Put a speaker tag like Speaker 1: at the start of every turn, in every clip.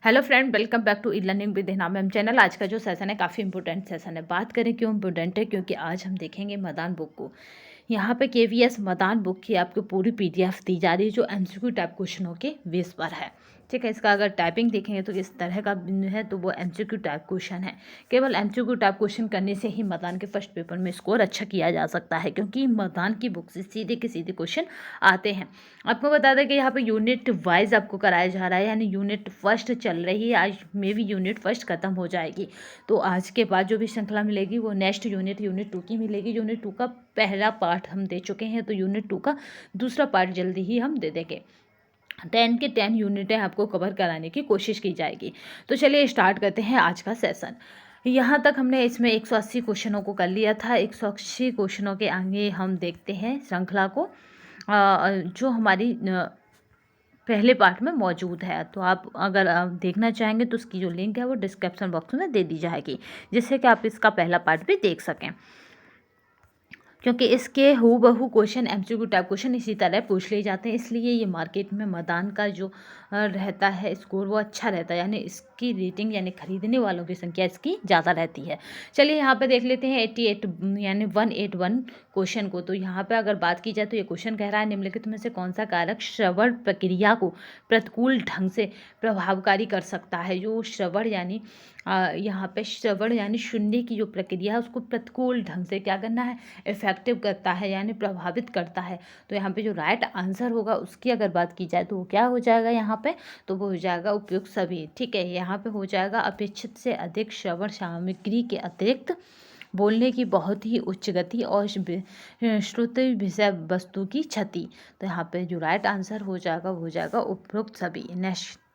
Speaker 1: Hello friend, welcome back to e learning with Hina ma'am channel. आज का जो session है काफ़ी इंपॉर्टेंट सेशन है। बात करें क्यों इंपॉर्टेंट है, क्योंकि आज हम देखेंगे मदान बुक को। यहाँ पे केवीएस मदान बुक की आपको पूरी पीडीएफ दी जा रही है जो एमसीक्यू टाइप क्वेश्चनों के बेस पर है। ठीक है, इसका अगर टाइपिंग देखेंगे तो इस तरह का है, तो वो एमसीक्यू टाइप क्वेश्चन है। केवल एमसीक्यू टाइप क्वेश्चन करने से ही मदान के फर्स्ट पेपर में स्कोर अच्छा किया जा सकता है, क्योंकि मदान की बुक से सीधे के सीधे क्वेश्चन आते हैं। आपको बता दें कि यहाँ पे यूनिट वाइज आपको कराया जा रहा है, यानी यूनिट फर्स्ट चल रही है, आज में भी यूनिट फर्स्ट खत्म हो जाएगी। तो आज के बाद जो भी श्रृंखला मिलेगी वो नेक्स्ट यूनिट 2 की मिलेगी। यूनिट 2 का पहला पार्ट हम दे चुके हैं, तो यूनिट 2 का दूसरा पार्ट जल्दी ही हम दे देंगे। 10 के 10 यूनिटें आपको कवर कराने की कोशिश की जाएगी। तो चलिए स्टार्ट करते हैं आज का सेशन। यहाँ तक हमने इसमें 180 क्वेश्चनों को कर लिया था। 180 क्वेश्चनों के आगे हम देखते हैं श्रृंखला को, जो हमारी पहले पार्ट में मौजूद है। तो आप अगर देखना चाहेंगे तो उसकी जो लिंक है वो डिस्क्रिप्शन बॉक्स में दे दी जाएगी, जिससे कि आप इसका पहला पार्ट भी देख सकें, क्योंकि इसके हूबहू क्वेश्चन एमसीक्यू टाइप क्वेश्चन इसी तरह पूछ लिए जाते हैं। इसलिए ये मार्केट में मदान का जो रहता है स्कोर वो अच्छा रहता है, यानी इसकी रेटिंग यानी खरीदने वालों की संख्या इसकी ज़्यादा रहती है। चलिए यहाँ पे देख लेते हैं 88 यानी 181 क्वेश्चन को। तो यहाँ पे अगर बात की जाए तो ये क्वेश्चन कह रहा है निम्नलिखित में से कौन सा कारक श्रवण प्रक्रिया को प्रतिकूल ढंग से प्रभावकारी कर सकता है। जो श्रवण यानी यहाँ पे श्रवण यानी सुनने की जो प्रक्रिया है उसको प्रतिकूल ढंग से क्या करना है, इफेक्टिव करता है, यानी प्रभावित करता है। तो यहाँ पे जो राइट आंसर होगा उसकी अगर बात की जाए तो वो क्या हो जाएगा यहाँ पे, तो वो हो जाएगा उपयुक्त सभी। ठीक है, यहाँ पे हो जाएगा अपेक्षित से अधिक श्रवण सामग्री के अतिरिक्त बोलने की बहुत ही उच्च गति और श्रुति विषय वस्तु की क्षति। तो यहाँ पे जो राइट आंसर हो जाएगा वो हो जाएगा उपरोक्त सभी।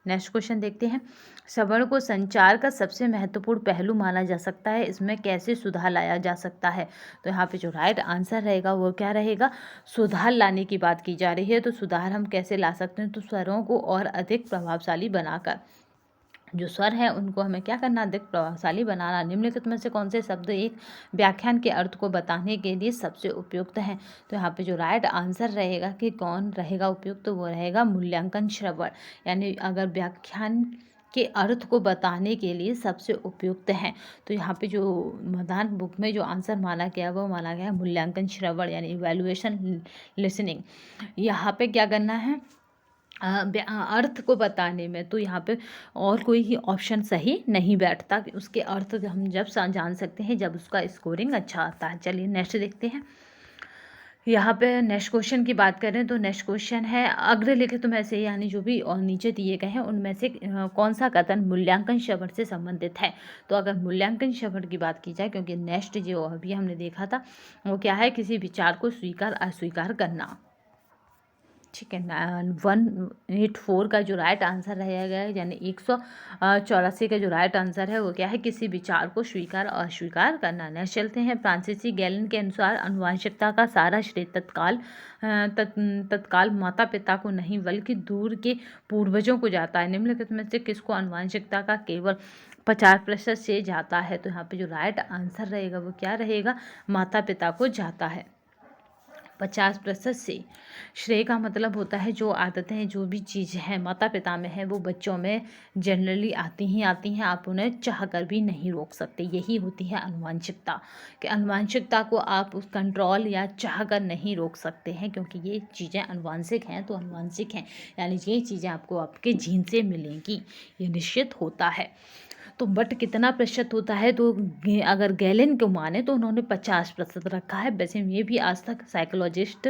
Speaker 1: नेक्स्ट क्वेश्चन देखते हैं। श्रवण को संचार का सबसे महत्वपूर्ण पहलू माना जा सकता है, इसमें कैसे सुधार लाया जा सकता है। तो यहाँ पे जो राइट आंसर रहेगा वो क्या रहेगा, सुधार लाने की बात की जा रही है। तो सुधार हम कैसे ला सकते हैं, तो स्वरों को और अधिक प्रभावशाली बनाकर, जो स्वर है उनको हमें क्या करना, अधिक प्रभावशाली बनाना। निम्नलिखित में से कौन से शब्द एक व्याख्यान के अर्थ को बताने के लिए सबसे उपयुक्त हैं। तो यहाँ पे जो राइट आंसर रहेगा कि कौन रहेगा उपयुक्त, तो वो रहेगा मूल्यांकन श्रवण, यानी अगर व्याख्यान के अर्थ को बताने के लिए सबसे उपयुक्त हैं। तो यहाँ पे जो मदान बुक में जो आंसर माना गया वो माना गया मूल्यांकन श्रवण, यानी इवैल्यूएशन लिसनिंग। यहाँ पे क्या करना है, अर्थ को बताने में, तो यहाँ पे और कोई ही ऑप्शन सही नहीं बैठता। उसके अर्थ हम जब जान सकते हैं जब उसका स्कोरिंग अच्छा आता है। चलिए नेक्स्ट देखते हैं। यहाँ पे नेक्स्ट क्वेश्चन की बात करें तो नेक्स्ट क्वेश्चन है अग्रलिखित में से, यानी जो भी और नीचे दिए गए हैं उनमें से कौन सा कथन मूल्यांकन श्रवण से संबंधित है। तो अगर मूल्यांकन श्रवण की बात की जाए, क्योंकि नेक्स्ट जो अभी हमने देखा था वो क्या है, किसी विचार को स्वीकार अस्वीकार करना। ठीक है, 184 का जो राइट आंसर रहेगा, यानी 184 का जो राइट आंसर है वो क्या है, किसी विचार को स्वीकार और अस्वीकार करना। नेक्स्ट चलते हैं। फ्रांसीसी गैलन के अनुसार आनुवंशिकता का सारा श्रेय तत्काल माता पिता को नहीं बल्कि दूर के पूर्वजों को जाता है। निम्नलिखित में से किसको आनुवंशिकता का केवल 50% से जाता है। तो यहाँ पे जो राइट आंसर रहेगा वो क्या रहेगा, माता पिता को जाता है 50% से। श्रेय का मतलब होता है जो आदतें, जो भी चीज़ है माता पिता में है वो बच्चों में जनरली आती हैं, आप उन्हें चाह कर भी नहीं रोक सकते। यही होती है आनुवंशिकता, कि आनुवंशिकता को आप उस कंट्रोल या चाह कर नहीं रोक सकते हैं, क्योंकि ये चीज़ें आनुवंशिक हैं तो आनुवंशिक हैं, यानी ये चीज़ें आपको आपके जीन से मिलेंगी, ये निश्चित होता है। तो बट कितना प्रतिशत होता है, तो अगर गैलन को माने तो उन्होंने 50% रखा है। वैसे ये भी आज तक साइकोलॉजिस्ट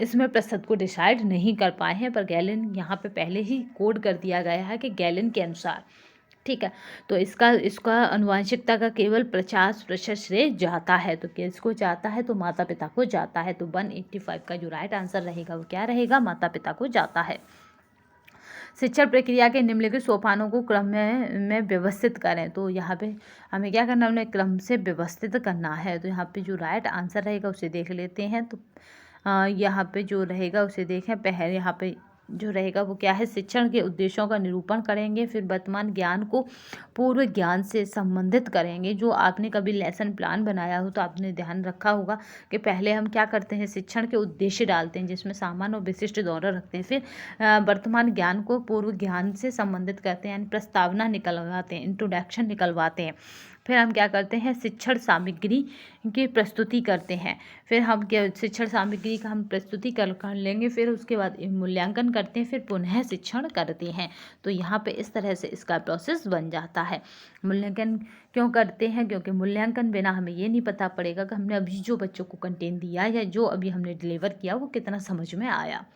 Speaker 1: इसमें प्रतिशत को डिसाइड नहीं कर पाए हैं, पर गैलन यहाँ पे पहले ही कोड कर दिया गया है कि गैलन के अनुसार। ठीक है, तो इसका आनुवंशिकता का केवल 50% श्रेय जाता है। तो किसको जाता है, तो माता पिता को जाता है। तो 185 का जो राइट आंसर रहेगा वो क्या रहेगा, माता पिता को जाता है। शिक्षण प्रक्रिया के निम्नलिखित सोपानों को क्रम में व्यवस्थित करें। तो यहाँ पे हमें क्या करना है, उन्हें क्रम से व्यवस्थित करना है। तो यहाँ पे जो राइट आंसर रहेगा उसे देख लेते हैं। तो यहाँ पे जो रहेगा उसे देखें। पहले यहाँ पे जो रहेगा वो क्या है, शिक्षण के उद्देश्यों का निरूपण करेंगे। फिर वर्तमान ज्ञान को पूर्व ज्ञान से संबंधित करेंगे। जो आपने कभी लेसन प्लान बनाया हो तो आपने ध्यान रखा होगा कि पहले हम क्या करते हैं, शिक्षण के उद्देश्य डालते हैं जिसमें सामान्य और विशिष्ट दोनों रखते हैं। फिर वर्तमान ज्ञान को पूर्व ज्ञान से संबंधित करते हैं, यानी प्रस्तावना निकलवाते हैं, इंट्रोडक्शन निकलवाते हैं। फिर हम क्या करते हैं, शिक्षण सामग्री की प्रस्तुति करते हैं। फिर हम क्या, शिक्षण सामग्री का हम प्रस्तुति कर लेंगे। फिर उसके बाद मूल्यांकन करते हैं। फिर पुनः शिक्षण करते हैं। तो यहाँ पे इस तरह से इसका प्रोसेस बन जाता है। मूल्यांकन क्यों करते हैं, क्योंकि मूल्यांकन बिना हमें ये नहीं पता पड़ेगा कि हमने अभी जो बच्चों को कंटेंट दिया या जो अभी हमने डिलीवर किया वो कितना समझ में आया।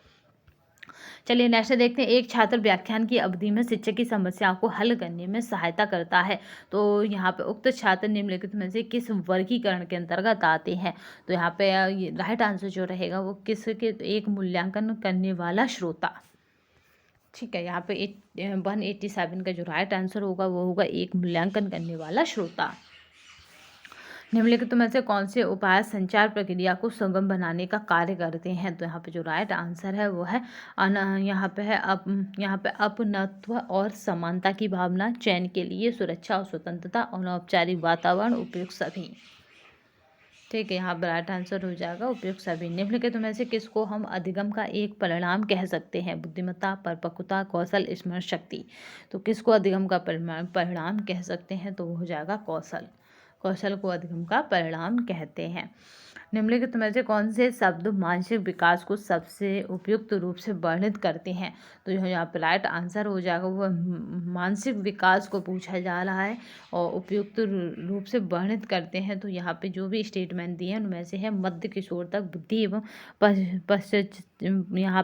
Speaker 1: चलिए नेक्स्ट देखते हैं, एक छात्र व्याख्यान की अवधि में शिक्षक की समस्याओं को हल करने में सहायता करता है। तो यहाँ पे उक्त छात्र निम्नलिखित में से किस वर्गीकरण के अंतर्गत आते हैं। तो यहाँ पे राइट आंसर जो रहेगा वो किस के, एक मूल्यांकन करने वाला श्रोता। ठीक है, यहाँ पे 187 का जो राइट आंसर होगा वो होगा एक मूल्यांकन करने वाला श्रोता। निम्नलिखित में से कौन से उपाय संचार प्रक्रिया को सुगम बनाने का कार्य करते हैं। तो यहाँ पे जो राइट आंसर है वो है यहाँ पे अपनत्व और समानता की भावना, चयन के लिए सुरक्षा और स्वतंत्रता, अनौपचारिक वातावरण, उपयुक्त सभी। ठीक है, यहाँ पर राइट आंसर हो जाएगा उपयुक्त सभी। निम्नलिखित में से किसको हम अधिगम का एक परिणाम कह सकते हैं। बुद्धिमत्ता, परिपक्वता, कौशल, स्मरण शक्ति। तो किसको अधिगम का परिणाम कह सकते हैं, तो वो हो जाएगा कौशल। कौशल को अधिगम का परिणाम कहते हैं। निम्नलिखित में से कौन से शब्द मानसिक विकास को सबसे उपयुक्त रूप से वर्णित करते हैं। तो यहाँ पर राइट आंसर हो जाएगा वो मानसिक विकास को पूछा जा रहा है और उपयुक्त रूप से वर्णित करते हैं। तो यहाँ पे जो भी स्टेटमेंट दिए हैं उनमें से है मध्य किशोर तक बुद्धि एवं यहाँ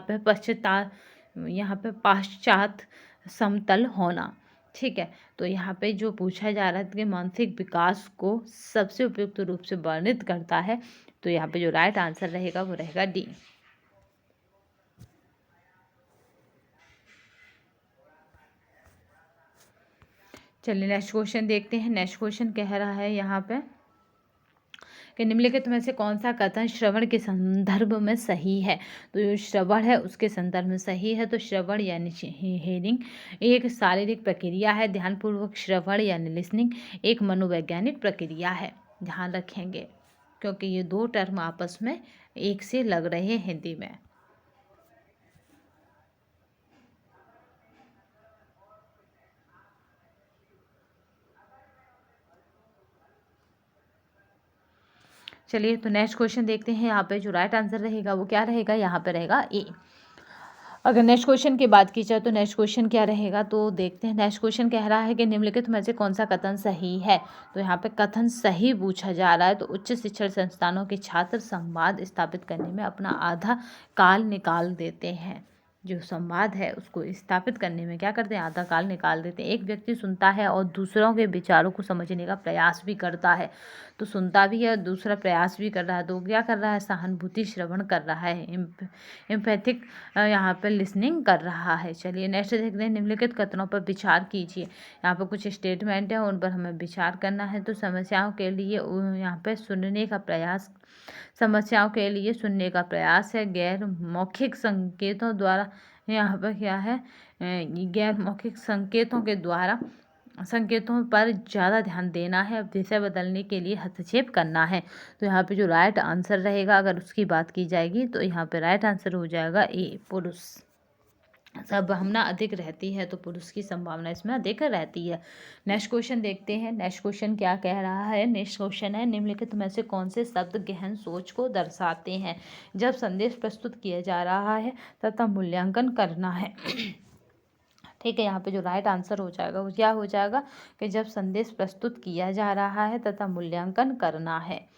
Speaker 1: पे पाश्चात समतल होना। ठीक है, तो यहाँ पे जो पूछा जा रहा है कि मानसिक विकास को सबसे उपयुक्त रूप से वर्णित करता है। तो यहाँ पे जो राइट आंसर रहेगा वो रहेगा डी। चलिए नेक्स्ट क्वेश्चन देखते हैं। नेक्स्ट क्वेश्चन कह रहा है यहाँ पे कि निम्नलिखित में से कौन सा कथन श्रवण के संदर्भ में सही है। तो जो श्रवण है उसके संदर्भ में सही है। तो श्रवण यानी हेयरिंग एक शारीरिक प्रक्रिया है। ध्यानपूर्वक श्रवण यानी लिसनिंग एक मनोवैज्ञानिक प्रक्रिया है। ध्यान रखेंगे क्योंकि ये दो टर्म आपस में एक से लग रहे हैं हिंदी में। चलिए तो नेक्स्ट क्वेश्चन देखते हैं। यहाँ पे जो राइट आंसर रहेगा वो क्या रहेगा, यहाँ पे रहेगा ए। अगर नेक्स्ट क्वेश्चन की बात की जाए तो नेक्स्ट क्वेश्चन क्या रहेगा, तो देखते हैं। नेक्स्ट क्वेश्चन कह रहा है कि निम्नलिखित में से कौन सा कथन सही है। तो यहाँ पे कथन सही पूछा जा रहा है। तो उच्च शिक्षण संस्थानों के छात्र संवाद स्थापित करने में अपना आधा काल निकाल देते हैं। जो संवाद है उसको स्थापित करने में क्या करते हैं, आधा काल निकाल देते हैं। एक व्यक्ति सुनता है और दूसरों के विचारों को समझने का प्रयास भी करता है। तो सुनता भी है, दूसरा प्रयास भी कर रहा है। तो क्या कर रहा है, सहानुभूति श्रवण कर रहा है, एम्पैथिक यहाँ पर लिसनिंग कर रहा है। चलिए नेक्स्ट देखते हैं। निम्नलिखित कथनों पर विचार कीजिए। यहाँ पर कुछ स्टेटमेंट है उन पर हमें विचार करना है। तो समस्याओं के लिए यहाँ पे सुनने का प्रयास, समस्याओं के लिए सुनने का प्रयास है। गैर मौखिक संकेतों द्वारा यहाँ पर क्या है, गैर मौखिक संकेतों पर ज़्यादा ध्यान देना है। विषय बदलने के लिए हस्तक्षेप करना है। तो यहाँ पे जो राइट आंसर रहेगा अगर उसकी बात की जाएगी तो यहाँ पे राइट आंसर हो जाएगा ए, पुरुष। संभावना अधिक रहती है तो पुरुष की संभावना इसमें अधिक रहती है। नेक्स्ट क्वेश्चन देखते हैं। नेक्स्ट क्वेश्चन क्या कह रहा है। नेक्स्ट क्वेश्चन है निम्नलिखित में से कौन से शब्द गहन सोच को दर्शाते हैं। जब संदेश प्रस्तुत किया जा रहा है तथा मूल्यांकन करना है। ठीक है, यहाँ पे जो राइट आंसर हो जाएगा वो क्या हो जाएगा कि जब संदेश प्रस्तुत किया जा रहा है तथा मूल्यांकन करना है।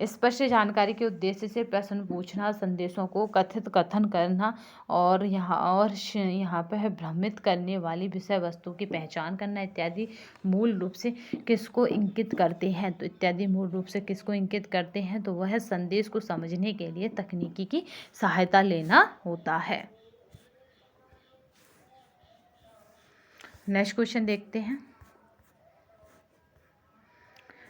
Speaker 1: स्पष्ट जानकारी के उद्देश्य से प्रश्न पूछना, संदेशों को कथित कथन करना और यहाँ पे है भ्रमित करने वाली विषय वस्तु की पहचान करना इत्यादि मूल रूप से किसको इंगित करते हैं। तो इत्यादि मूल रूप से किसको इंगित करते हैं, तो वह संदेश को समझने के लिए तकनीकी की सहायता लेना होता है। नेक्स्ट क्वेश्चन देखते हैं।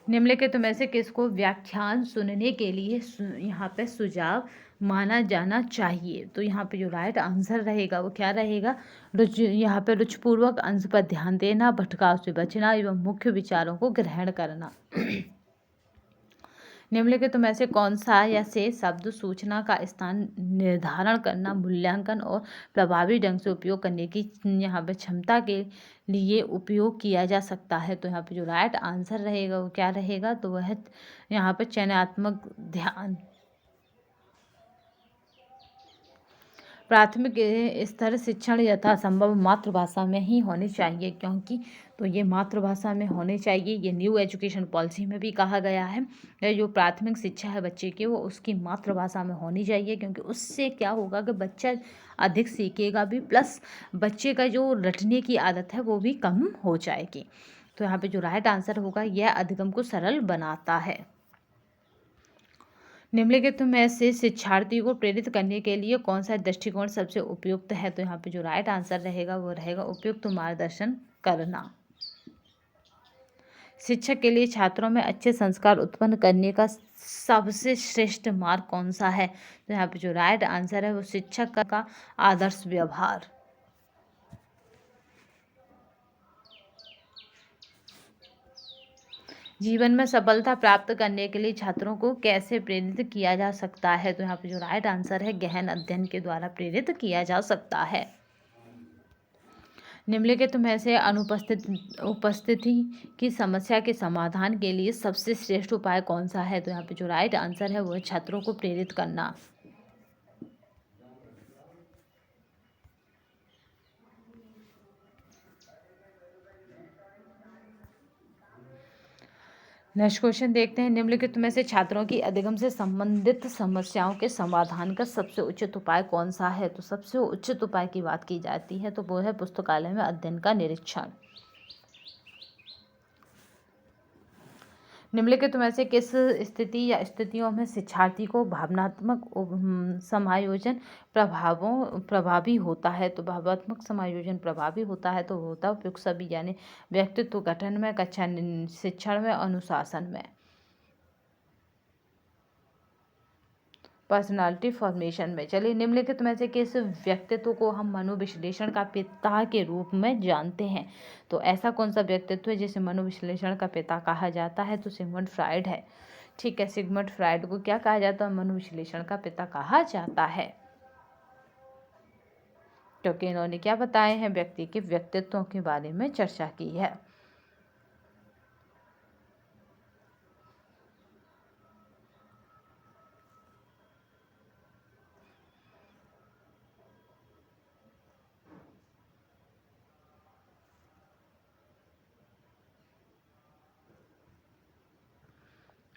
Speaker 1: निम्नलिखित में से किसको व्याख्यान सुनने के लिए यहाँ पे सुझाव माना जाना चाहिए? तो यहाँ पे जो राइट आंसर रहेगा वो क्या रहेगा? यहाँ पे रुचिपूर्वक अंश पर ध्यान देना, भटकाव से बचना एवं मुख्य विचारों को ग्रहण करना। निम्नलिखित में से कौन सा या से शब्द सूचना का स्थान निर्धारण करना, मूल्यांकन और प्रभावी ढंग से उपयोग करने की यहाँ पे क्षमता के लिए उपयोग किया जा सकता है? तो यहाँ पे जो राइट आंसर रहेगा वो क्या रहेगा? तो वह यहाँ पे चयनात्मक ध्यान। प्राथमिक स्तर शिक्षण यथासंभव मातृभाषा में ही होनी चाहिए, क्योंकि तो ये मातृभाषा में होने चाहिए। ये न्यू एजुकेशन पॉलिसी में भी कहा गया है ये जो प्राथमिक शिक्षा है बच्चे की वो उसकी मातृभाषा में होनी चाहिए, क्योंकि उससे क्या होगा कि बच्चा अधिक सीखेगा भी, प्लस बच्चे का जो रटने की आदत है वो भी कम हो जाएगी। तो यहाँ पे जो राइट आंसर होगा यह अधिगम को सरल बनाता है। निम्नलिखित में से शिक्षार्थी को प्रेरित करने के लिए कौन सा दृष्टिकोण सबसे उपयुक्त है? तो यहाँ पे जो राइट आंसर रहेगा वो रहेगा उपयुक्त मार्गदर्शन करना। शिक्षक के लिए छात्रों में अच्छे संस्कार उत्पन्न करने का सबसे श्रेष्ठ मार्ग कौन सा है? तो यहाँ पे जो राइट आंसर है वो शिक्षक का आदर्श व्यवहार। जीवन में सफलता प्राप्त करने के लिए छात्रों को कैसे प्रेरित किया जा सकता है? तो यहाँ पे जो राइट आंसर है गहन अध्ययन के द्वारा प्रेरित किया जा सकता है। निम्नलिखित में से उपस्थिति की समस्या के समाधान के लिए सबसे श्रेष्ठ उपाय कौन सा है? तो यहाँ पे जो राइट आंसर है वो है छात्रों को प्रेरित करना। नेक्स्ट क्वेश्चन देखते हैं। निम्नलिखित में से छात्रों की अधिगम से संबंधित समस्याओं के समाधान का सबसे उचित उपाय कौन सा है? तो सबसे उचित उपाय की बात की जाती है तो वो है पुस्तकालय में अध्ययन का निरीक्षण। निम्नलिखित में से किस स्थिति या स्थितियों में शिक्षार्थी को भावनात्मक समायोजन प्रभावी होता है? तो भावनात्मक समायोजन प्रभावी होता है तो होता है उपयुक्त सभी, यानी व्यक्तित्व गठन में, कक्षा शिक्षण में, अनुशासन में, पर्सनालिटी फॉर्मेशन में। चलिए निम्नलिखित में से किस व्यक्तित्व को हम मनोविश्लेषण का पिता के रूप में जानते हैं? तो ऐसा कौन सा व्यक्तित्व है जिसे मनोविश्लेषण का पिता कहा जाता है? तो सिगमंड फ्राइड है। ठीक है, सिगमंड फ्राइड को क्या कहा जाता है? मनोविश्लेषण का पिता कहा जाता है, क्योंकि इन्होंने क्या बताए हैं? व्यक्ति के व्यक्तित्वों के बारे में चर्चा की है।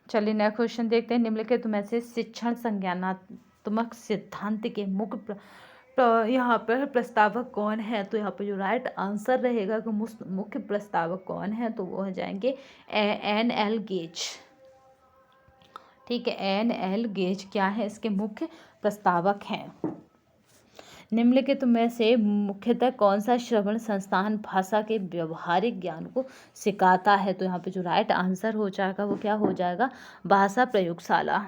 Speaker 1: चलिए नेक्स्ट क्वेश्चन देखते हैं। निम्नलिखित में से शिक्षण संज्ञानात्मक सिद्धांत के यहाँ पर प्रस्तावक कौन है? तो यहाँ पर जो राइट आंसर रहेगा कि मुख्य प्रस्तावक कौन है? तो वो हो जाएंगे N.L. गेज। ठीक है, N.L. गेज क्या है? इसके मुख्य प्रस्तावक हैं। निम्नलिखित में से मुख्यतः कौन सा श्रवण संस्थान भाषा के व्यवहारिक ज्ञान को सिखाता है? तो यहाँ पे जो राइट आंसर हो जाएगा वो क्या हो जाएगा? भाषा प्रयोगशाला।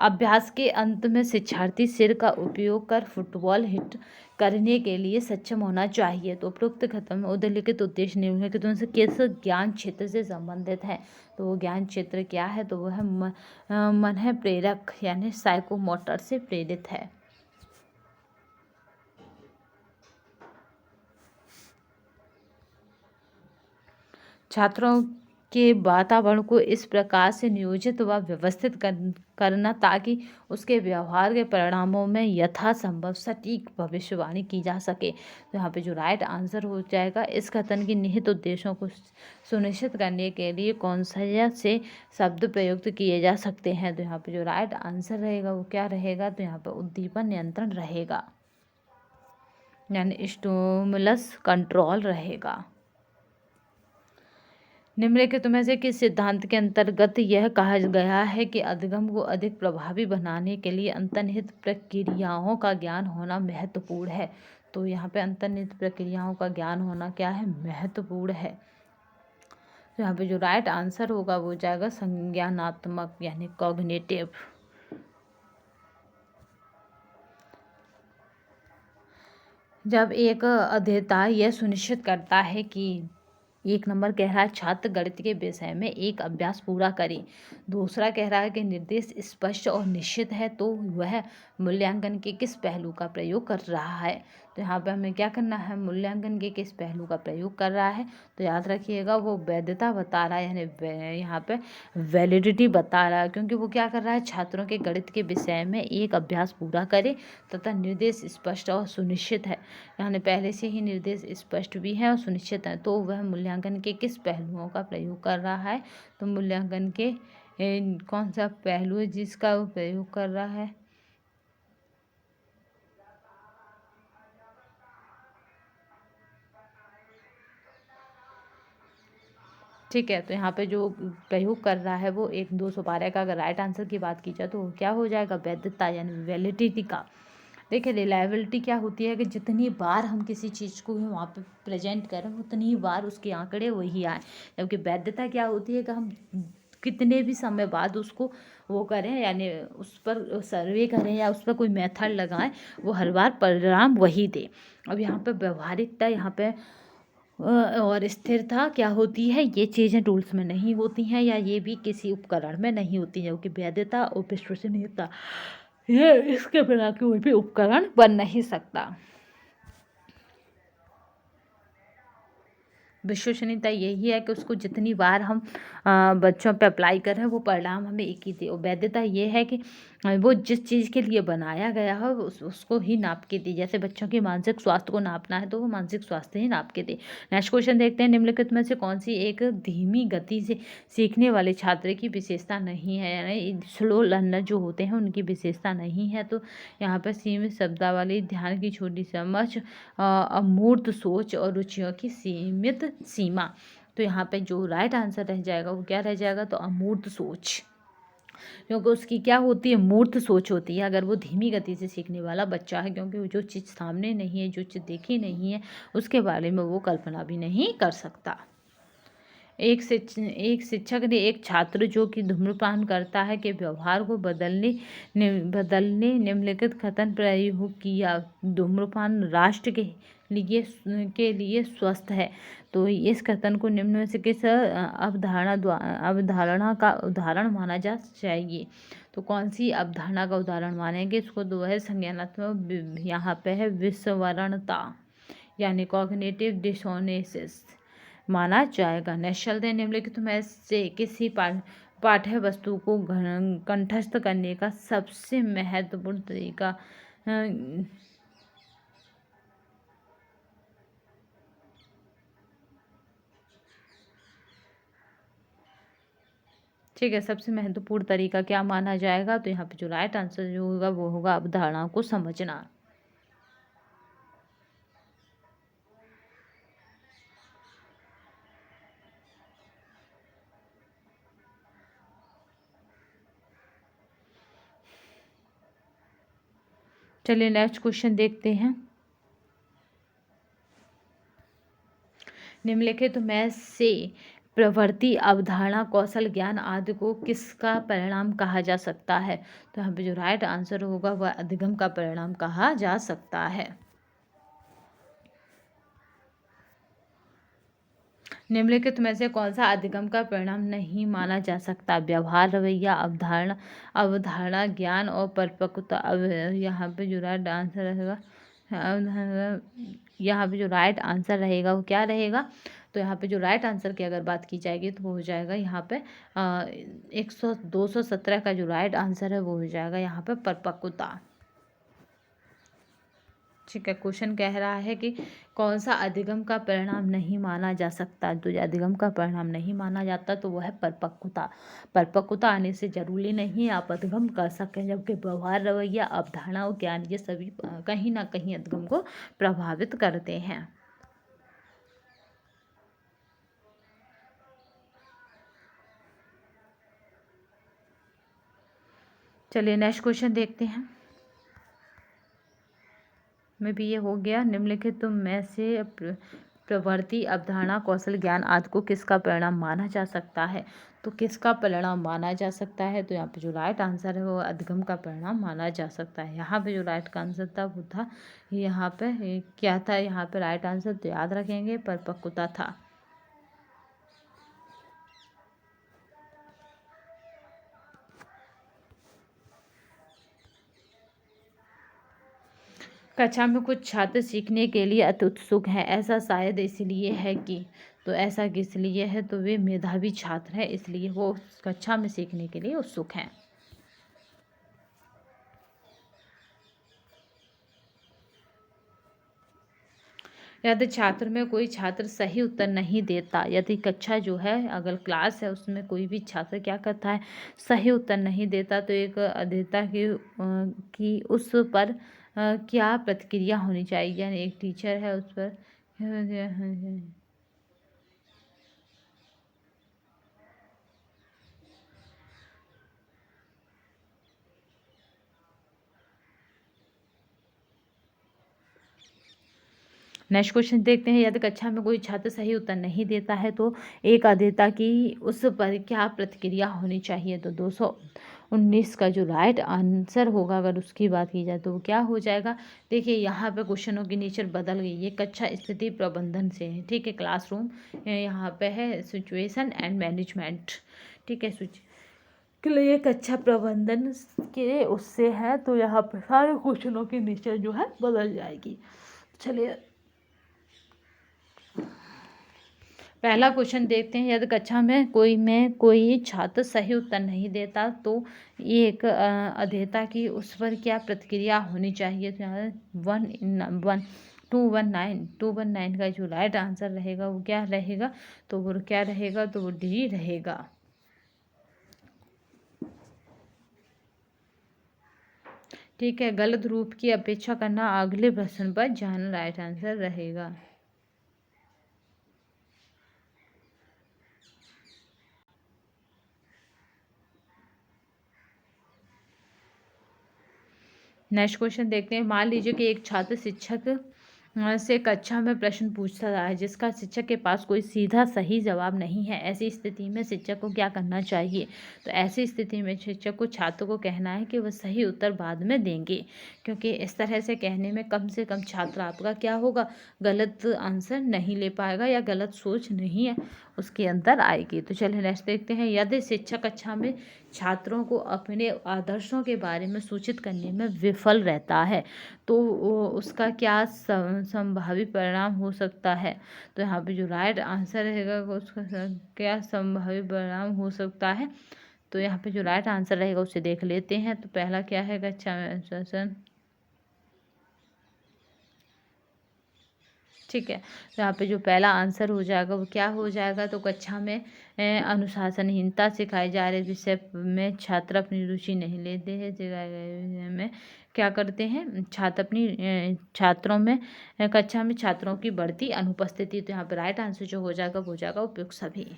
Speaker 1: अभ्यास के अंत में शिक्षार्थी सिर का उपयोग कर फुटबॉल हिट करने के लिए सक्षम होना चाहिए। तो उपरोक्त कथन में उल्लिखित उद्देश्य निम्नलिखित में से किस ज्ञान क्षेत्र से संबंधित है? तो वो ज्ञान क्षेत्र क्या है? तो वह मन है प्रेरक, यानी साइकोमोटर से प्रेरित है। छात्रों के वातावरण को इस प्रकार से नियोजित व व्यवस्थित करना ताकि उसके व्यवहार के परिणामों में यथासंभव सटीक भविष्यवाणी की जा सके। तो यहाँ पे जो राइट आंसर हो जाएगा, इस कथन की निहित उद्देश्यों को सुनिश्चित करने के लिए कौन सा से शब्द प्रयुक्त किए जा सकते हैं? तो यहाँ पे जो राइट आंसर रहेगा वो क्या रहेगा? तो यहाँ पर उद्दीपन नियंत्रण रहेगा, यानी स्टिमुलस कंट्रोल रहेगा। निम्नलिखित में से किस सिद्धांत के अंतर्गत यह कहा गया है कि अधिगम को अधिक प्रभावी बनाने के लिए अंतर्निहित प्रक्रियाओं का ज्ञान होना महत्वपूर्ण है? तो यहाँ पे अंतर्निहित प्रक्रियाओं का ज्ञान होना क्या है? महत्वपूर्ण है। तो यहाँ पे जो राइट आंसर होगा वो जाएगा संज्ञानात्मक यानी कॉग्निटिव। जब एक अध्येता यह सुनिश्चित करता है कि 1 नंबर कह रहा है छात्र गणित के विषय में एक अभ्यास पूरा करे, दूसरा कह रहा है कि निर्देश स्पष्ट और निश्चित है, तो वह मूल्यांकन के किस पहलू का प्रयोग कर रहा है? तो यहाँ पे हमें क्या करना है? मूल्यांकन के किस पहलू का प्रयोग कर रहा है? तो याद रखिएगा वो वैधता बता रहा है, यानी यहाँ पे वैलिडिटी बता रहा है, क्योंकि वो क्या कर रहा है? छात्रों के गणित के विषय में एक अभ्यास पूरा करे तथा निर्देश स्पष्ट और सुनिश्चित है, यानी पहले से ही निर्देश स्पष्ट भी है और सुनिश्चित है, तो वह मूल्यांकन के किस पहलुओं का प्रयोग कर रहा है? तो मूल्यांकन के कौन सा पहलू है जिसका वो प्रयोग कर रहा है? ठीक है, तो यहाँ पे जो प्रयोग कर रहा है वो 1-212 का अगर राइट आंसर की बात की जाए तो क्या हो जाएगा? वैधता यानी वैलिडिटी का। देखिए रिलायबिलिटी क्या होती है कि जितनी बार हम किसी चीज़ को वहाँ पे प्रेजेंट करें उतनी ही बार उसके आंकड़े वही आए, जबकि वैधता क्या होती है कि हम कितने भी समय बाद उसको वो करें, यानी उस पर सर्वे करें या उस पर कोई मेथड लगाएं, वो हर बार परिणाम वही दे। अब यहाँ पे व्यवहारिकता यहाँ पे और स्थिरता क्या होती है? ये चीज़ें टूल्स में नहीं होती हैं या ये भी किसी उपकरण में नहीं होती है, क्योंकि वैधता और विश्वसनीयता ये इसके बिना कोई भी उपकरण बन नहीं सकता। विश्वसनीयता यही है कि उसको जितनी बार हम बच्चों पे अप्लाई कर रहे हैं वो परिणाम हमें एक ही दे। और वैधता ये है कि वो जिस चीज़ के लिए बनाया गया है उसको ही नाप के दे। जैसे बच्चों के मानसिक स्वास्थ्य को नापना है तो वो मानसिक स्वास्थ्य ही नाप के दे। नेक्स्ट क्वेश्चन देखते हैं, निम्नलिखित में से कौन सी एक धीमी गति से सीखने वाले छात्र की विशेषता नहीं है, यानी स्लो लर्नर जो होते हैं उनकी विशेषता नहीं है? तो यहाँ पर सीमित शब्दावली, ध्यान की छोटी समझ, अमूर्त सोच और रुचियों की सीमित सीमा। तो यहाँ पे जो राइट आंसर रह जाएगा वो क्या रह जाएगा? तो अमूर्त सोच, क्योंकि उसकी क्या होती है? मूर्त सोच होती है अगर वो धीमी गति से सीखने वाला बच्चा है, क्योंकि वो जो चीज़ सामने नहीं है, जो चीज़ देखी नहीं है, उसके बारे में वो कल्पना भी नहीं कर सकता। एक शिक्षक ने एक छात्र जो कि धूम्रपान करता है के व्यवहार को बदलने निम्नलिखित कथन प्रयोग किया। धूम्रपान राष्ट्र के लिए स्वस्थ है। तो इस कथन को निम्न में से किस अवधारणा का उदाहरण माना जा चाहिए? तो कौन सी अवधारणा का उदाहरण मानेंगे इसको? तो वह संज्ञानात्मक यहाँ पे है विस्मरणता यानी कॉग्निटिव डिसोनेसिस माना जाएगा। नेक्स्ट चलते हैं, निम्नलिखित में से किसी पाठ्य वस्तु को कंठस्थ करने का सबसे महत्वपूर्ण तरीका ठीक है, सबसे महत्वपूर्ण तरीका क्या माना जाएगा? तो यहाँ पे जो राइट आंसर जो होगा वो होगा अवधारणा को समझना। चलिए नेक्स्ट क्वेश्चन देखते हैं, निम्नलिखित में से प्रवृत्ति, अवधारणा, कौशल, ज्ञान आदि को किसका परिणाम कहा जा सकता है? तो यहाँ पे जो राइट आंसर होगा वह अधिगम का परिणाम कहा जा सकता है। निम्नलिखित में से कौन सा अधिगम का परिणाम नहीं माना जा सकता? व्यवहार, रवैया, अवधारणा, ज्ञान और परिपक्वता। अब यहाँ पे जो राइट आंसर रहेगा यहाँ पे जो राइट आंसर रहेगा वो क्या रहेगा? तो यहाँ पे जो राइट आंसर की अगर बात की जाएगी तो वो हो जाएगा यहाँ पे 217 का जो राइट आंसर है वो हो जाएगा यहाँ पे परिपक्वता। ठीक है, क्वेश्चन कह रहा है कि कौन सा अधिगम का परिणाम नहीं माना जा सकता? तो जो अधिगम का परिणाम नहीं माना जाता तो वह है परिपक्वता। परिपक्वता आने से जरूरी नहीं है आप अधिगम कर सकें, जबकि व्यवहार, रवैया, अवधारणा और ज्ञान ये सभी कहीं ना कहीं अधिगम को प्रभावित करते हैं। चलिए नेक्स्ट क्वेश्चन देखते हैं। में भी ये हो गया। निम्नलिखित में से प्रवृत्ति, अवधारणा, कौशल, ज्ञान आदि को किसका परिणाम माना जा सकता है? तो किसका परिणाम माना जा सकता है? तो यहाँ पे जो राइट आंसर है वो अधिगम का परिणाम माना जा सकता है। यहाँ पे जो राइट का आंसर था वो था, यहाँ पे क्या था? यहाँ पे राइट आंसर तो याद रखेंगे, परिपक्वता था। कक्षा में कुछ छात्र सीखने के लिए अति उत्सुक हैं, ऐसा शायद इसलिए है कि, तो ऐसा किस लिए है? तो वे मेधावी छात्र हैं, इसलिए वो कक्षा में सीखने के लिए उत्सुक हैं। यदि छात्र में कोई छात्र सही उत्तर नहीं देता, यदि कक्षा जो है अगर क्लास है उसमें कोई भी छात्र क्या करता है, सही उत्तर नहीं देता, तो एक अध्येता की उस पर क्या प्रतिक्रिया होनी चाहिए? यानी एक टीचर है उस पर नेक्स्ट क्वेश्चन देखते हैं। यदि कक्षा में कोई छात्र सही उत्तर नहीं देता है तो एक अध्येता की उस पर क्या प्रतिक्रिया होनी चाहिए? तो 219 का जो राइट आंसर होगा अगर उसकी बात की जाए तो वो क्या हो जाएगा? देखिए यहाँ पे क्वेश्चनों की नेचर बदल गई है। कक्षा स्थिति प्रबंधन से है, ठीक है। क्लासरूम यहाँ पे है सिचुएशन एंड मैनेजमेंट, ठीक है। के लिए कक्षा प्रबंधन के उससे है, तो यहाँ पे सारे क्वेश्चनों की नेचर जो है बदल जाएगी। चलिए पहला क्वेश्चन देखते हैं। यदि कक्षा में कोई छात्र सही उत्तर नहीं देता तो ये एक अध्येता की उस पर क्या प्रतिक्रिया होनी चाहिए? तो यहाँ 219 का जो राइट आंसर रहेगा वो क्या रहेगा? तो वो क्या रहेगा? तो वो डी रहेगा। ठीक है, गलत रूप की अपेक्षा करना अगले प्रश्न पर जाना राइट आंसर रहेगा। नेक्स्ट क्वेश्चन देखते हैं। मान लीजिए कि एक छात्र शिक्षक से कक्षा में प्रश्न पूछता रहा है जिसका शिक्षक के पास कोई सीधा सही जवाब नहीं है। ऐसी स्थिति में शिक्षक को क्या करना चाहिए? तो ऐसी स्थिति में शिक्षक को छात्र को कहना है कि वह सही उत्तर बाद में देंगे, क्योंकि इस तरह से कहने में कम से कम छात्र आपका क्या होगा, गलत आंसर नहीं ले पाएगा या गलत सोच नहीं है उसके अंदर आएगी। तो चलिए नेक्स्ट देखते हैं। यदि शिक्षक कक्षा में छात्रों को अपने आदर्शों के बारे में सूचित करने में विफल रहता है तो उसका क्या संभावित परिणाम हो सकता है? तो यहाँ पे जो राइट आंसर रहेगा उसका क्या संभावित परिणाम हो सकता है? तो यहाँ पे जो राइट आंसर रहेगा उसे देख लेते हैं। तो पहला क्या है? अच्छा, ठीक है। तो यहाँ पे जो पहला आंसर हो जाएगा वो क्या हो जाएगा? तो कक्षा में अनुशासनहीनता सिखाई जा रही विषय में छात्र अपनी रुचि नहीं लेते हैं। सिखाए गए विषय में क्या करते हैं छात्र अपनी छात्रों में कक्षा में छात्रों की बढ़ती अनुपस्थिति। तो यहाँ पे राइट आंसर जो हो जाएगा वो हो जाएगा उपयुक्त सभी।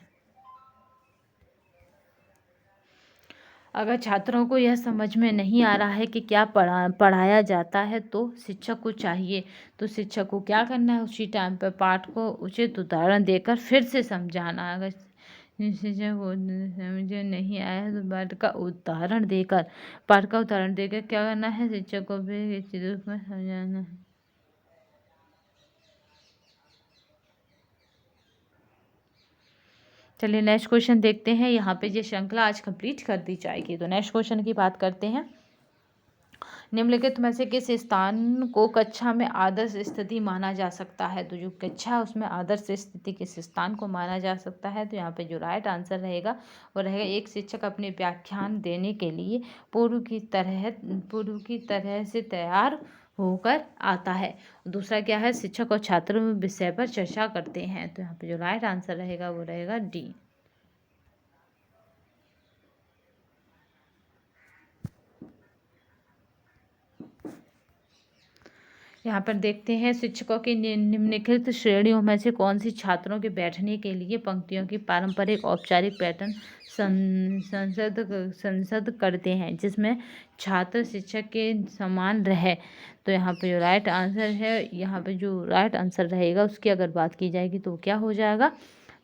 Speaker 1: अगर छात्रों को यह समझ में नहीं आ रहा है कि क्या पढ़ाया जाता है तो शिक्षक को चाहिए, तो शिक्षक को क्या करना है, उसी टाइम पर पाठ को उचित उदाहरण देकर फिर से समझाना। अगर शिक्षक को समझ नहीं आया तो पाठ का उदाहरण देकर क्या करना है, शिक्षक को भी उचित रूप में समझाना है। चलिए नेक्स्ट क्वेश्चन देखते हैं। यहाँ पे ये श्रृंखला आज कंप्लीट कर दी जाएगी। तो नेक्स्ट क्वेश्चन की बात करते हैं। निम्नलिखित में से किस स्थान को कक्षा में आदर्श स्थिति माना जा सकता है? तो जो कक्षा है उसमें आदर्श स्थिति किस स्थान को माना जा सकता है? तो यहाँ पे जो राइट आंसर रहेगा वो रहेगा, एक शिक्षक अपने व्याख्यान देने के लिए पूर्व की तरह से तैयार होकर आता है। दूसरा क्या है, शिक्षक और छात्र विषय पर चर्चा करते हैं। तो यहाँ पे जो राइट आंसर रहेगा वो रहेगा डी। यहाँ पर देखते हैं शिक्षकों की निम्नलिखित श्रेणियों में से कौन सी छात्रों के बैठने के लिए पंक्तियों की पारंपरिक औपचारिक पैटर्न संसद करते हैं जिसमें छात्र शिक्षक के समान रहे। तो यहाँ पे जो राइट आंसर है, यहाँ पे जो राइट आंसर रहेगा उसकी अगर बात की जाएगी तो क्या हो जाएगा।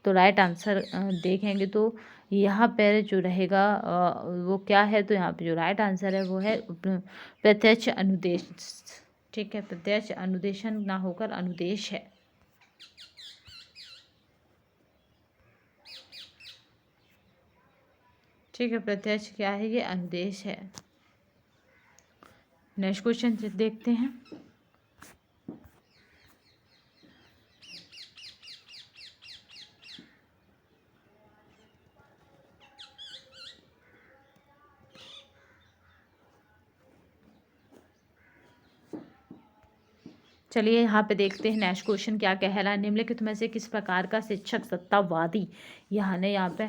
Speaker 1: तो राइट आंसर देखेंगे तो यहाँ पर जो रहेगा वो क्या है। तो यहाँ पे जो राइट आंसर है वो है प्रत्यक्ष अनुदेश। ठीक है, प्रत्यक्ष अनुदेशन ना होकर अनुदेश है। ठीक है, प्रत्यक्ष क्या है, ये अनुदेश है। नेक्स्ट क्वेश्चन देखते हैं। चलिए यहाँ पे देखते हैं नेक्स्ट क्वेश्चन क्या कह रहा है। निम्नलिखित में से किस प्रकार का शिक्षक सत्तावादी यहाँ पे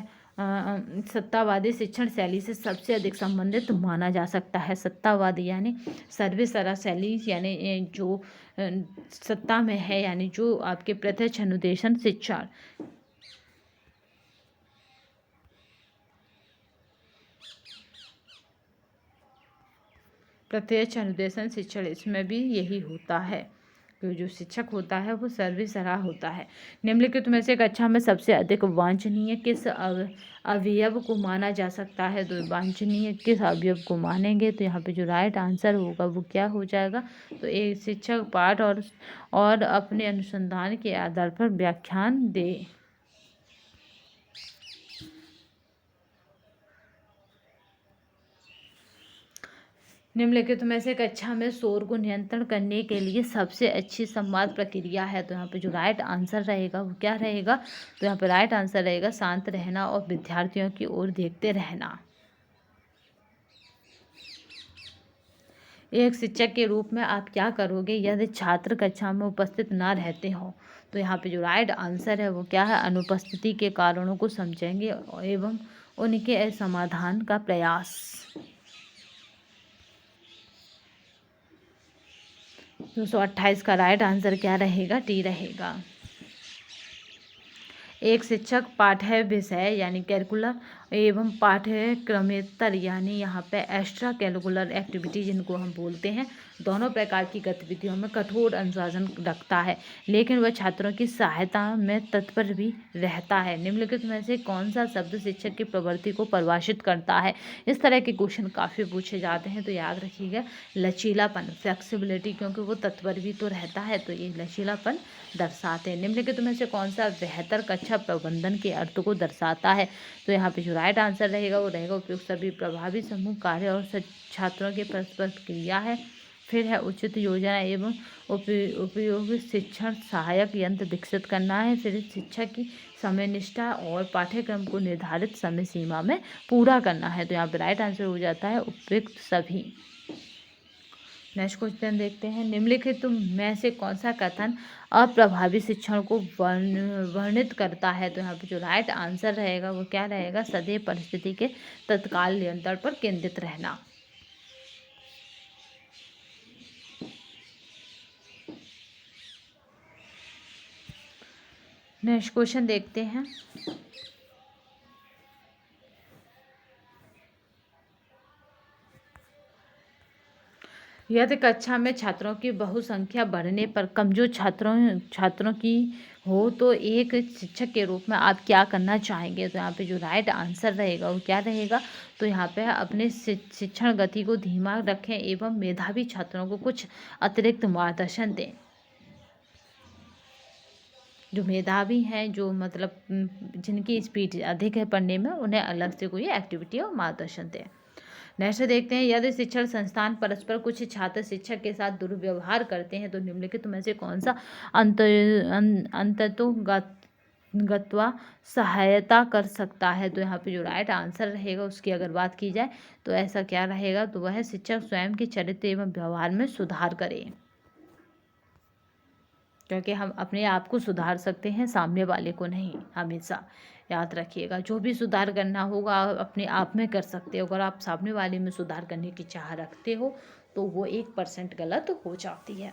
Speaker 1: सत्तावादी शिक्षण शैली से सबसे अधिक संबंधित माना जा सकता है। सत्तावादी यानी सर्विसरा शैली, यानी जो सत्ता में है, यानी जो आपके प्रत्यक्ष अनुदेशन शिक्षण। प्रत्यक्ष अनुदेशन शिक्षण, इसमें भी यही होता है कि जो शिक्षक होता है वो सर्विसरा होता है। निम्नलिखित में से कक्षा में सबसे अधिक वांछनीय किस अवयव को माना जा सकता है। तो वांछनीय किस अवयव को मानेंगे। तो यहाँ पे जो राइट आंसर होगा वो क्या हो जाएगा। तो एक शिक्षक पाठ और अपने अनुसंधान के आधार पर व्याख्यान दे। निम्नलिखित में से कक्षा में शोर को नियंत्रण करने के लिए सबसे अच्छी संवाद प्रक्रिया है। तो यहाँ पे जो राइट आंसर रहेगा वो क्या रहेगा। तो यहाँ पे राइट आंसर रहेगा शांत रहना और विद्यार्थियों की ओर देखते रहना। एक शिक्षक के रूप में आप क्या करोगे यदि छात्र कक्षा में उपस्थित ना रहते हो। तो यहाँ पे जो राइट आंसर है वो क्या है, अनुपस्थिति के कारणों को समझेंगे एवं उनके समाधान का प्रयास। 228 का राइट आंसर क्या रहेगा, टी रहेगा। एक शिक्षक पाठ्य विषय यानी कैलकुलर एवं पाठ्यक्रमेतर यानी यहाँ पे एक्स्ट्रा कैलकुलर एक्टिविटी जिनको हम बोलते हैं, दोनों प्रकार की गतिविधियों में कठोर अनुशासन रखता है, लेकिन वह छात्रों की सहायता में तत्पर भी रहता है। निम्नलिखित में से कौन सा शब्द शिक्षक की प्रवृत्ति को परिभाषित करता है। इस तरह के क्वेश्चन काफ़ी पूछे जाते हैं, तो याद रखिएगा लचीलापन, फ्लेक्सिबिलिटी, क्योंकि वो तत्पर भी तो रहता है, तो ये लचीलापन दर्शाते हैं। निम्नलिखित में से कौन सा बेहतर कक्षा प्रबंधन के अर्थ को दर्शाता है। तो यहाँ पे जो राइट आंसर रहेगा वो रहेगा उपयुक्त सभी प्रभावी समूह कार्य और छात्रों के परस्पर क्रिया है। फिर है उचित योजना एवं उपयोगी शिक्षण सहायक यंत्र विकसित करना है। फिर शिक्षक की समयनिष्ठा और पाठ्यक्रम को निर्धारित समय सीमा में पूरा करना है। तो यहाँ पे राइट आंसर हो जाता है उपयुक्त सभी। नेक्स्ट क्वेश्चन देखते हैं। निम्नलिखित में से कौन सा कथन अप्रभावी शिक्षण को वर्णित करता है। तो यहाँ पे जो राइट आंसर रहेगा वो क्या रहेगा, सदैव परिस्थिति के तत्काल नियंत्रण पर केंद्रित रहना। नेक्स्ट क्वेश्चन देखते हैं। यदि कक्षा में छात्रों की बहुसंख्या बढ़ने पर कमजोर छात्रों की हो तो एक शिक्षक के रूप में आप क्या करना चाहेंगे। तो यहाँ पे जो राइट आंसर रहेगा वो क्या रहेगा। तो यहाँ पे अपने शिक्षण गति को धीमा रखें एवं मेधावी छात्रों को कुछ अतिरिक्त मार्गदर्शन दें। जो मेधावी हैं, जो मतलब जिनकी स्पीड अधिक है पढ़ने में, उन्हें अलग से कोई एक्टिविटी और मार्गदर्शन दें। नेक्स्ट देखते हैं। यदि शिक्षण संस्थान परस्पर कुछ छात्र शिक्षक के साथ दुर्व्यवहार करते हैं तो निम्नलिखित में से कौन सा अंततोगत्वा सहायता कर सकता है। तो यहाँ पे जो राइट आंसर रहेगा उसकी अगर बात की जाए तो ऐसा क्या रहेगा। तो वह शिक्षक स्वयं के चरित्र एवं व्यवहार में सुधार करें, क्योंकि हम अपने आप को सुधार सकते हैं, सामने वाले को नहीं। हमेशा याद रखिएगा जो भी सुधार करना होगा आप अपने आप में कर सकते हो। अगर आप सामने वाले में सुधार करने की चाह रखते हो तो वो 1% गलत हो जाती है,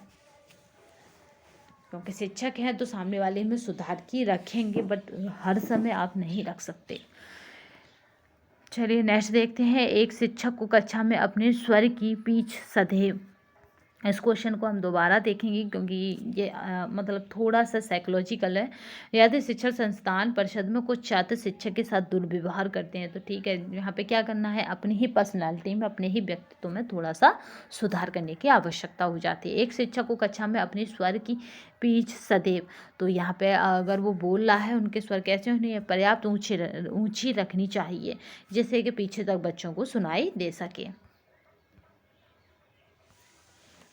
Speaker 1: क्योंकि शिक्षक हैं तो सामने वाले में सुधार की रखेंगे, बट हर समय आप नहीं रख सकते। चलिए नेक्स्ट देखते हैं। एक शिक्षक को कक्षा में अपने स्वर की पिच सदैव। इस क्वेश्चन को हम दोबारा देखेंगे क्योंकि ये मतलब थोड़ा सा साइकोलॉजिकल है। यदि शिक्षण संस्थान परिषद में कुछ छात्र शिक्षक के साथ दुर्व्यवहार करते हैं तो ठीक है, यहाँ पे क्या करना है, अपनी ही पर्सनालिटी में, अपने ही व्यक्तित्व में थोड़ा सा सुधार करने की आवश्यकता हो जाती है। एक शिक्षक को कक्षा में अपने स्वर की पिच सदैव, तो यहाँ पे अगर वो बोल रहा है उनके स्वर कैसे होने, पर्याप्त ऊंची रखनी चाहिए जिससे कि पीछे तक बच्चों को सुनाई दे सके।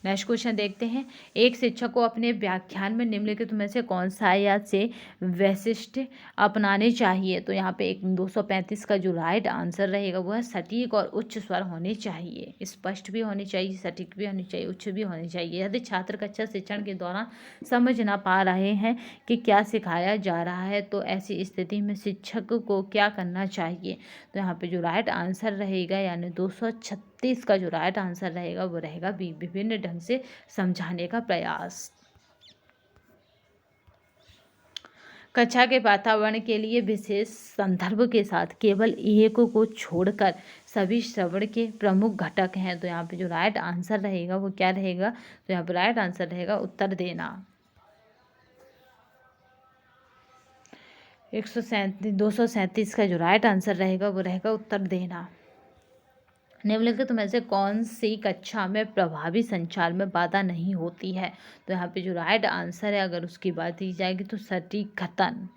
Speaker 1: नेक्स्ट क्वेश्चन देखते हैं। एक शिक्षक को अपने व्याख्यान में निम्नलिखित में से कौन सा या से वैशिष्ट अपनाने चाहिए, तो यहाँ पे एक 235 का जो राइट आंसर रहेगा वो है सटीक और उच्च स्वर होने चाहिए। स्पष्ट भी होनी चाहिए, सटीक भी होनी चाहिए, उच्च भी होनी चाहिए। यदि छात्र कक्षा शिक्षण के दौरान समझ ना पा रहे हैं कि क्या सिखाया जा रहा है तो ऐसी स्थिति में शिक्षक को क्या करना चाहिए, तो यहाँ पे जो राइट आंसर रहेगा यानी 236 का जो राइट आंसर रहेगा वो रहेगा बी, विभिन्न ढंग से समझाने का प्रयास। कक्षा के वातावरण के लिए विशेष संदर्भ के साथ केवल एक को छोड़कर सभी श्रवण के प्रमुख घटक हैं, तो यहाँ पे जो राइट आंसर रहेगा वो क्या रहेगा, तो यहाँ पे राइट आंसर रहेगा उत्तर देना। 237 का जो राइट आंसर रहेगा वो रहेगा उत्तर देना। निम्नलिखित में से कौन सी कक्षा में प्रभावी संचार में बाधा नहीं होती है, तो यहाँ पे जो राइट आंसर है अगर उसकी बात की जाएगी तो सटीक कथन।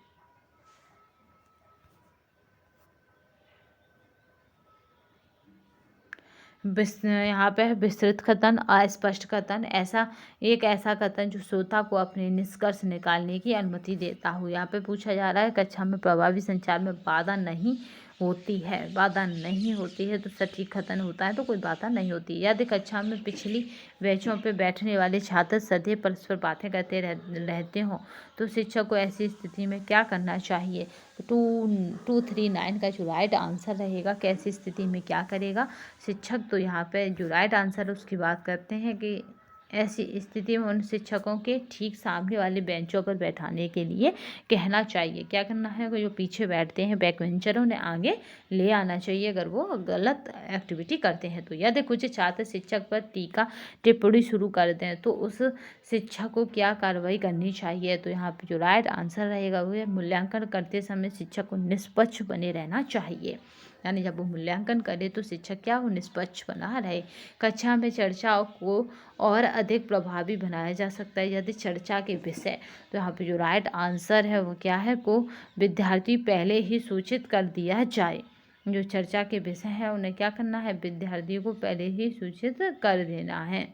Speaker 1: यहाँ पे है विस्तृत कथन, अस्पष्ट कथन, ऐसा कथन जो श्रोता को अपने निष्कर्ष निकालने की अनुमति देता हो। यहाँ पे पूछा जा रहा है कक्षा में प्रभावी संचार में बाधा नहीं होती है तो सटीक कथन होता है, तो कोई बाधा नहीं होती। यदि कक्षा में पिछली बेंचों पे बैठने वाले छात्र सदैव परस्पर बातें करते रहते हों तो शिक्षक को ऐसी स्थिति में क्या करना चाहिए, तो 239 का जो राइट आंसर रहेगा कैसी स्थिति में क्या करेगा शिक्षक, तो यहाँ पे जो राइट आंसर है उसकी बात करते हैं कि ऐसी स्थिति में उन शिक्षकों के ठीक सामने वाले बेंचों पर बैठाने के लिए कहना चाहिए। क्या करना है, जो पीछे बैठते हैं बैक बेंचर उन्हें आगे ले आना चाहिए अगर वो गलत एक्टिविटी करते हैं तो। यदि कुछ छात्र शिक्षक पर टीका टिप्पणी शुरू कर दें तो उस शिक्षक को क्या कार्रवाई करनी चाहिए, तो यहाँ पे जो राइट आंसर रहेगा वो मूल्यांकन करते समय शिक्षक को निष्पक्ष बने रहना चाहिए, यानी जब वो मूल्यांकन करे तो शिक्षक क्या हो, निष्पक्ष बना रहे। कक्षा में चर्चा को और अधिक प्रभावी बनाया जा सकता है यदि चर्चा के विषय, तो यहाँ पे जो राइट आंसर है वो क्या है, को विद्यार्थी पहले ही सूचित कर दिया जाए। जो चर्चा के विषय है उन्हें क्या करना है, विद्यार्थियों को पहले ही सूचित कर देना है।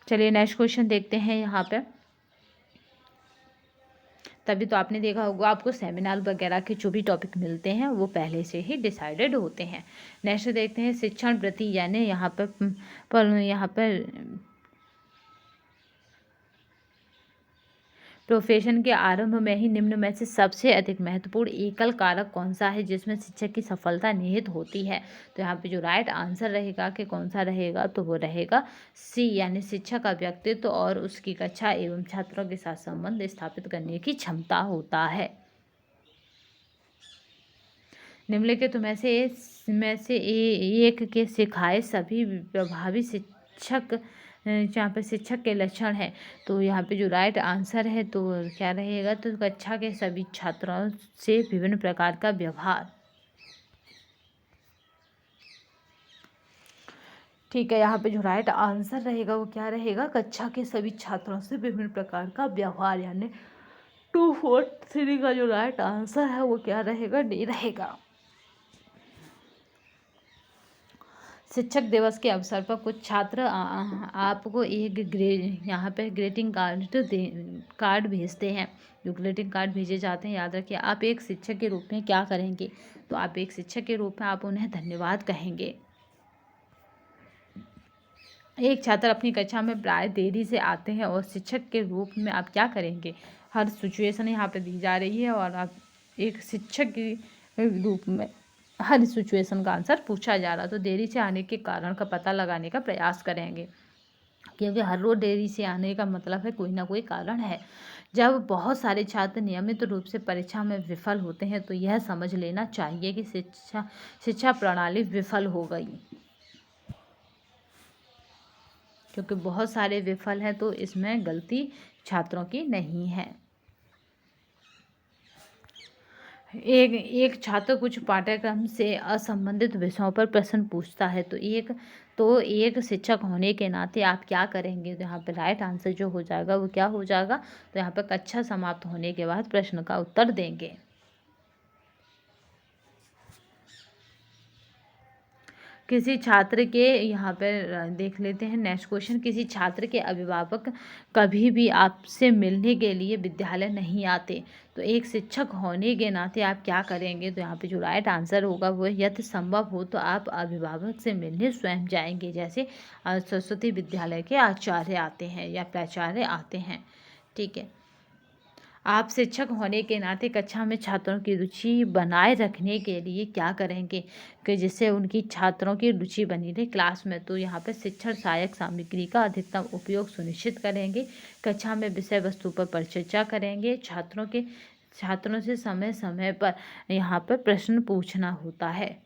Speaker 1: चलिए नेक्स्ट क्वेश्चन देखते हैं। यहाँ पे तभी तो आपने देखा होगा आपको सेमिनार वगैरह के जो भी टॉपिक मिलते हैं वो पहले से ही डिसाइडेड होते हैं। नेक्स्ट देखते हैं शिक्षण वृत्ति, यानी यहाँ पर प्रोफेशन के आरंभ में ही निम्न में से सबसे अधिक महत्वपूर्ण एकल कारक कौन सा है जिसमें शिक्षक की सफलता निहित होती है, तो यहाँ पे जो राइट आंसर रहेगा कि कौन सा रहेगा, तो वो रहेगा सी, यानी शिक्षक का व्यक्तित्व और उसकी कक्षा एवं छात्रों के साथ संबंध स्थापित करने की क्षमता होता है। निम्नलिखित में से एक के सिखाए सभी प्रभावी शिक्षक जहाँ पे शिक्षक के लक्षण है, तो यहाँ पे जो राइट आंसर है तो क्या रहेगा, तो कक्षा के सभी छात्रों से विभिन्न प्रकार का व्यवहार। ठीक है, यहाँ पे जो राइट आंसर रहेगा वो क्या रहेगा, कक्षा के सभी छात्रों से विभिन्न प्रकार का व्यवहार, यानी 243 का जो राइट आंसर है वो क्या रहेगा, डी रहेगा। शिक्षक दिवस के अवसर पर कुछ छात्र आपको एक यहाँ पे ग्रीटिंग कार्ड भेजते हैं। जो ग्रीटिंग कार्ड भेजे जाते हैं, याद रखिए आप एक शिक्षक के रूप में क्या करेंगे, तो आप एक शिक्षक के रूप में आप उन्हें धन्यवाद कहेंगे। एक छात्र अपनी कक्षा में प्राय देरी से आते हैं और शिक्षक के रूप में आप क्या करेंगे। हर सिचुएशन यहाँ पे दी जा रही है और आप एक शिक्षक के रूप में हर सिचुएशन का आंसर पूछा जा रहा। तो देरी से आने के कारण का पता लगाने का प्रयास करेंगे, क्योंकि हर रोज़ देरी से आने का मतलब है कोई ना कोई कारण है। जब बहुत सारे छात्र नियमित रूप से परीक्षा में विफल होते हैं तो यह समझ लेना चाहिए कि शिक्षा प्रणाली विफल हो गई, क्योंकि बहुत सारे विफल हैं तो इसमें गलती छात्रों की नहीं है। एक एक छात्र कुछ पाठ्यक्रम से असंबंधित विषयों पर प्रश्न पूछता है तो एक शिक्षक होने के नाते आप क्या करेंगे? तो यहाँ पे राइट आंसर जो हो जाएगा वो क्या हो जाएगा? तो यहाँ पे कक्षा समाप्त होने के बाद प्रश्न का उत्तर देंगे। किसी छात्र के यहाँ पर देख लेते हैं नेक्स्ट क्वेश्चन। किसी छात्र के अभिभावक कभी भी आपसे मिलने के लिए विद्यालय नहीं आते तो एक शिक्षक होने के नाते आप क्या करेंगे? तो यहाँ पे जो राइट आंसर होगा वो यदि संभव हो तो आप अभिभावक से मिलने स्वयं जाएंगे। जैसे सरस्वती विद्यालय के आचार्य आते हैं या प्राचार्य आते हैं, ठीक है। आप शिक्षक होने के नाते कक्षा में छात्रों की रुचि बनाए रखने के लिए क्या करेंगे कि जिससे उनकी छात्रों की रुचि बनी रहे क्लास में? तो यहाँ पे शिक्षण सहायक सामग्री का अधिकतम उपयोग सुनिश्चित करेंगे, कक्षा में विषय वस्तु पर परिचर्चा करेंगे, छात्रों से समय समय पर यहाँ पर प्रश्न पूछना होता है।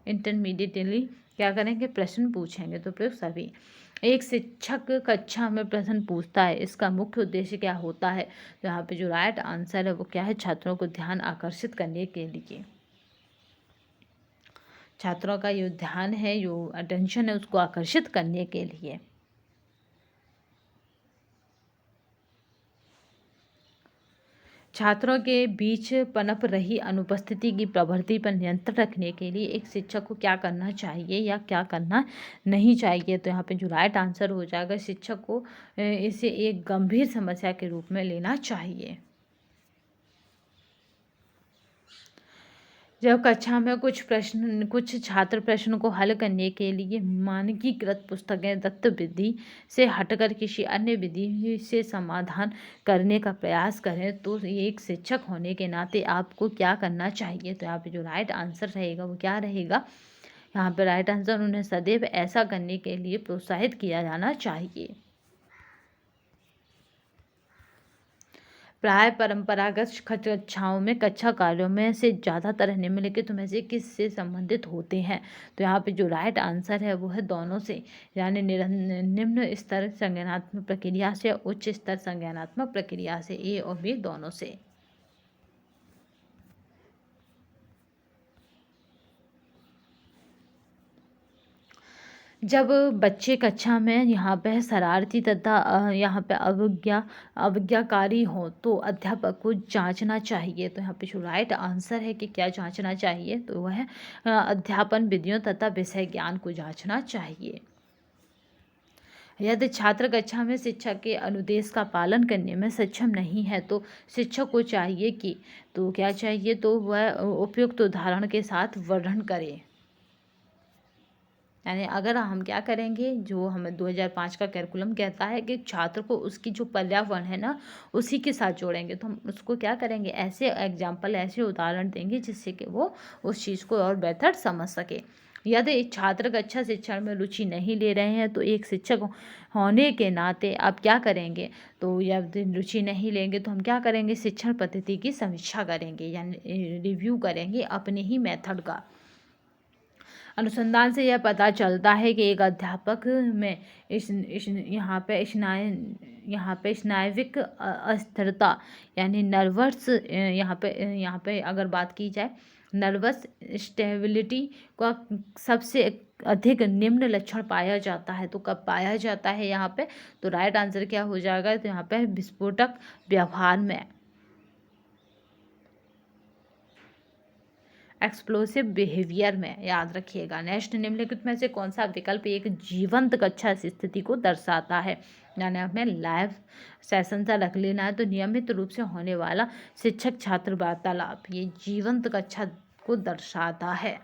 Speaker 1: इंटरमीडिएटली क्या करेंगे? प्रश्न पूछेंगे। तो प्रयोग सभी। एक शिक्षक कक्षा में प्रश्न पूछता है, इसका मुख्य उद्देश्य क्या होता है? तो यहाँ पे जो राइट आंसर है वो क्या है? छात्रों को ध्यान आकर्षित करने के लिए। छात्रों का जो ध्यान है, जो अटेंशन है, उसको आकर्षित करने के लिए। छात्रों के बीच पनप रही अनुपस्थिति की प्रवृत्ति पर नियंत्रण रखने के लिए एक शिक्षक को क्या करना चाहिए या क्या करना नहीं चाहिए? तो यहाँ पे जो राइट आंसर हो जाएगा, शिक्षक को इसे एक गंभीर समस्या के रूप में लेना चाहिए। जब कक्षा में कुछ छात्र प्रश्न को हल करने के लिए मानकीकृत पुस्तकें दत्त विधि से हटकर किसी अन्य विधि से समाधान करने का प्रयास करें तो एक शिक्षक होने के नाते आपको क्या करना चाहिए? तो यहाँ पे जो राइट आंसर रहेगा वो क्या रहेगा? यहाँ पे राइट आंसर, उन्हें सदैव ऐसा करने के लिए प्रोत्साहित किया जाना चाहिए। प्राय परंपरागत कक्षाओं में कक्षा कार्यों में से ज़्यादातर निम्नलिखित में से किससे संबंधित होते हैं? तो यहाँ पे जो राइट आंसर है वो है दोनों से, यानी निम्न स्तर संज्ञानात्मक प्रक्रिया से, उच्च स्तर संज्ञानात्मक प्रक्रिया से। ए और बी दोनों से। जब बच्चे कक्षा में यहाँ पे शरारती तथा यहाँ पे अवज्ञाकारी हो तो अध्यापक को जांचना चाहिए। तो यहाँ पे जो राइट आंसर है कि क्या जांचना चाहिए? तो वह है अध्यापन विधियों तथा विषय ज्ञान को जांचना चाहिए। यदि छात्र कक्षा में शिक्षक के अनुदेश का पालन करने में सक्षम नहीं है तो शिक्षक को चाहिए कि, तो क्या चाहिए? तो वह उपयुक्त उदाहरण के साथ वर्णन करे। यानी अगर हम क्या करेंगे, जो हमें 2005 का कैरिकुलम कहता है कि छात्र को उसकी जो पर्यावरण है ना उसी के साथ जोड़ेंगे, तो हम उसको क्या करेंगे, ऐसे एग्जाम्पल, ऐसे उदाहरण देंगे जिससे कि वो उस चीज़ को और बेहतर समझ सके। यदि छात्र कक्षा शिक्षण में रुचि नहीं ले रहे हैं तो एक शिक्षक होने के नाते आप क्या करेंगे? तो यदि रुचि नहीं लेंगे तो हम क्या करेंगे? शिक्षण पद्धति की समीक्षा करेंगे, यानी रिव्यू करेंगे अपने ही मेथड का। अनुसंधान से यह पता चलता है कि एक अध्यापक में यहाँ पे स्नायविक अस्थिरता यानी नर्वस, यहाँ पे अगर बात की जाए नर्वस स्टेबिलिटी का सबसे अधिक निम्न लक्षण पाया जाता है। तो कब पाया जाता है यहाँ पे? तो राइट आंसर क्या हो जाएगा? तो यहाँ पे विस्फोटक व्यवहार में, एक्सप्लोसिव बिहेवियर में, याद रखिएगा। नेक्स्ट, निम्नलिखित में से कौन सा विकल्प एक जीवंत कक्षा स्थिति को दर्शाता है? यानी हमें लाइव सेशन सा रख लेना है। तो नियमित रूप से होने वाला शिक्षक छात्र वार्तालाप ये जीवंत कक्षा को दर्शाता है।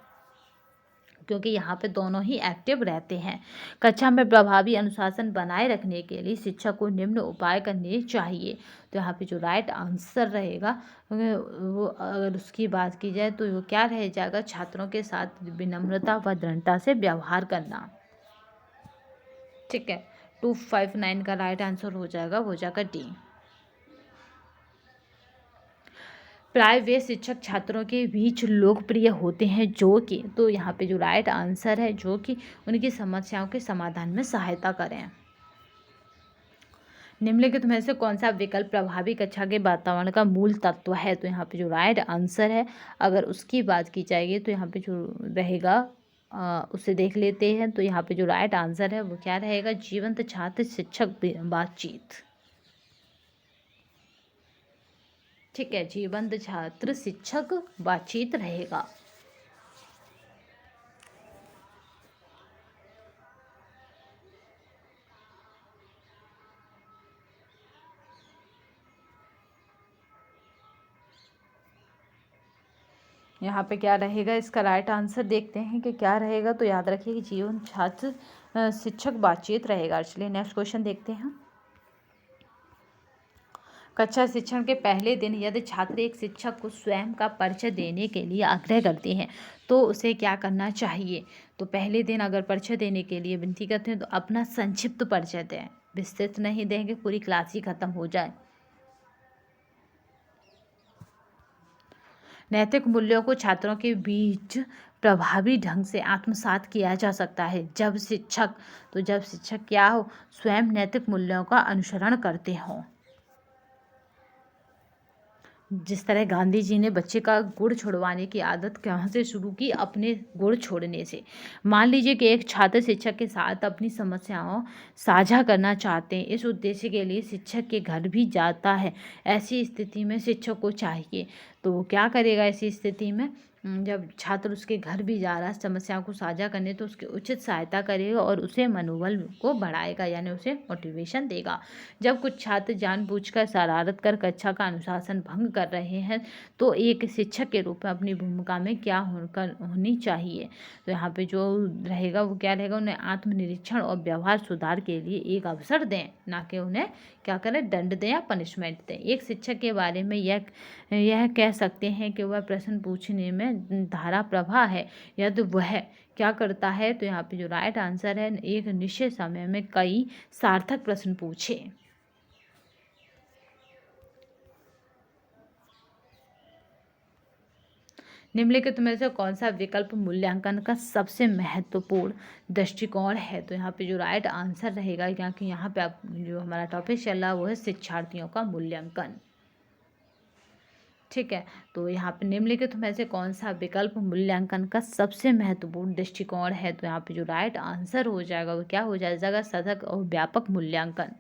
Speaker 1: क्योंकि यहाँ पे दोनों ही एक्टिव रहते हैं। कक्षा में प्रभावी अनुशासन बनाए रखने के लिए शिक्षक को निम्न उपाय करने चाहिए। तो यहाँ पे जो राइट आंसर रहेगा वो अगर उसकी बात की जाए तो वो क्या रह जाएगा, छात्रों के साथ विनम्रता व दृढ़ता से व्यवहार करना। ठीक है, 259 का राइट आंसर हो जाएगा, वो जाएगा डी। प्राय वे शिक्षक छात्रों के बीच लोकप्रिय होते हैं जो कि, तो यहाँ पे जो राइट आंसर है जो कि उनकी समस्याओं के समाधान में सहायता करें। निम्नलिखित में से कौन सा विकल्प प्रभावी कक्षा के वातावरण का मूल तत्व है? तो यहाँ पे जो राइट आंसर है अगर उसकी बात की जाएगी तो यहाँ पे जो रहेगा उसे देख लेते हैं। तो यहाँ पे जो राइट आंसर है वो क्या रहेगा, जीवंत छात्र शिक्षक बातचीत। ठीक है, जीवंत छात्र शिक्षक बातचीत रहेगा। यहाँ पे क्या रहेगा, इसका राइट आंसर देखते हैं कि क्या रहेगा। तो याद रखिए कि जीवन छात्र शिक्षक बातचीत रहेगा। चलिए नेक्स्ट क्वेश्चन देखते हैं। कक्षा शिक्षण के पहले दिन यदि छात्र एक शिक्षक को स्वयं का परिचय देने के लिए आग्रह करते हैं तो उसे क्या करना चाहिए? तो पहले दिन अगर परिचय देने के लिए विनती करते हैं तो अपना संक्षिप्त परिचय दें, विस्तृत नहीं देंगे, पूरी क्लास ही खत्म हो जाए। नैतिक मूल्यों को छात्रों के बीच प्रभावी ढंग से आत्मसात किया जा सकता है जब शिक्षक क्या हो, स्वयं नैतिक मूल्यों का अनुसरण करते हों। जिस तरह गांधी जी ने बच्चे का गुड़ छुड़वाने की आदत कहाँ से शुरू की, अपने गुड़ छोड़ने से। मान लीजिए कि एक छात्र शिक्षक के साथ अपनी समस्याओं साझा करना चाहते हैं, इस उद्देश्य के लिए शिक्षक के घर भी जाता है। ऐसी स्थिति में शिक्षक को चाहिए तो वो क्या करेगा, ऐसी स्थिति में जब छात्र उसके घर भी जा रहा है समस्याओं को साझा करने तो उसकी उचित सहायता करेगा और उसे मनोबल को बढ़ाएगा, यानी उसे मोटिवेशन देगा। जब कुछ छात्र जानबूझकर शरारत कर कक्षा का अनुशासन भंग कर रहे हैं तो एक शिक्षक के रूप में अपनी भूमिका में क्या होनी चाहिए? तो यहाँ पे जो रहेगा वो क्या रहेगा, उन्हें आत्मनिरीक्षण और व्यवहार सुधार के लिए एक अवसर दें, ना कि उन्हें क्या करें, दंड दें या पनिशमेंट दें। एक शिक्षक के बारे में यह कह सकते हैं कि वह प्रश्न पूछने में धारा प्रवाह है, यदि वह क्या करता है? तो यहाँ पे जो राइट आंसर है, एक निश्चित समय में कई सार्थक प्रश्न पूछे। निम्नलिखित में से कौन सा विकल्प मूल्यांकन का सबसे महत्वपूर्ण दृष्टिकोण है? तो यहाँ पे जो राइट आंसर रहेगा, क्योंकि यहाँ पे आप जो हमारा टॉपिक चल रहा है वो है शिक्षार्थियों का मूल्यांकन। ठीक है, तो यहाँ पे निम्नलिखित में से कौन सा विकल्प मूल्यांकन का सबसे महत्वपूर्ण दृष्टिकोण है? तो यहाँ पे जो राइट आंसर हो जाएगा वो क्या हो जाएगा, सतत और व्यापक मूल्यांकन।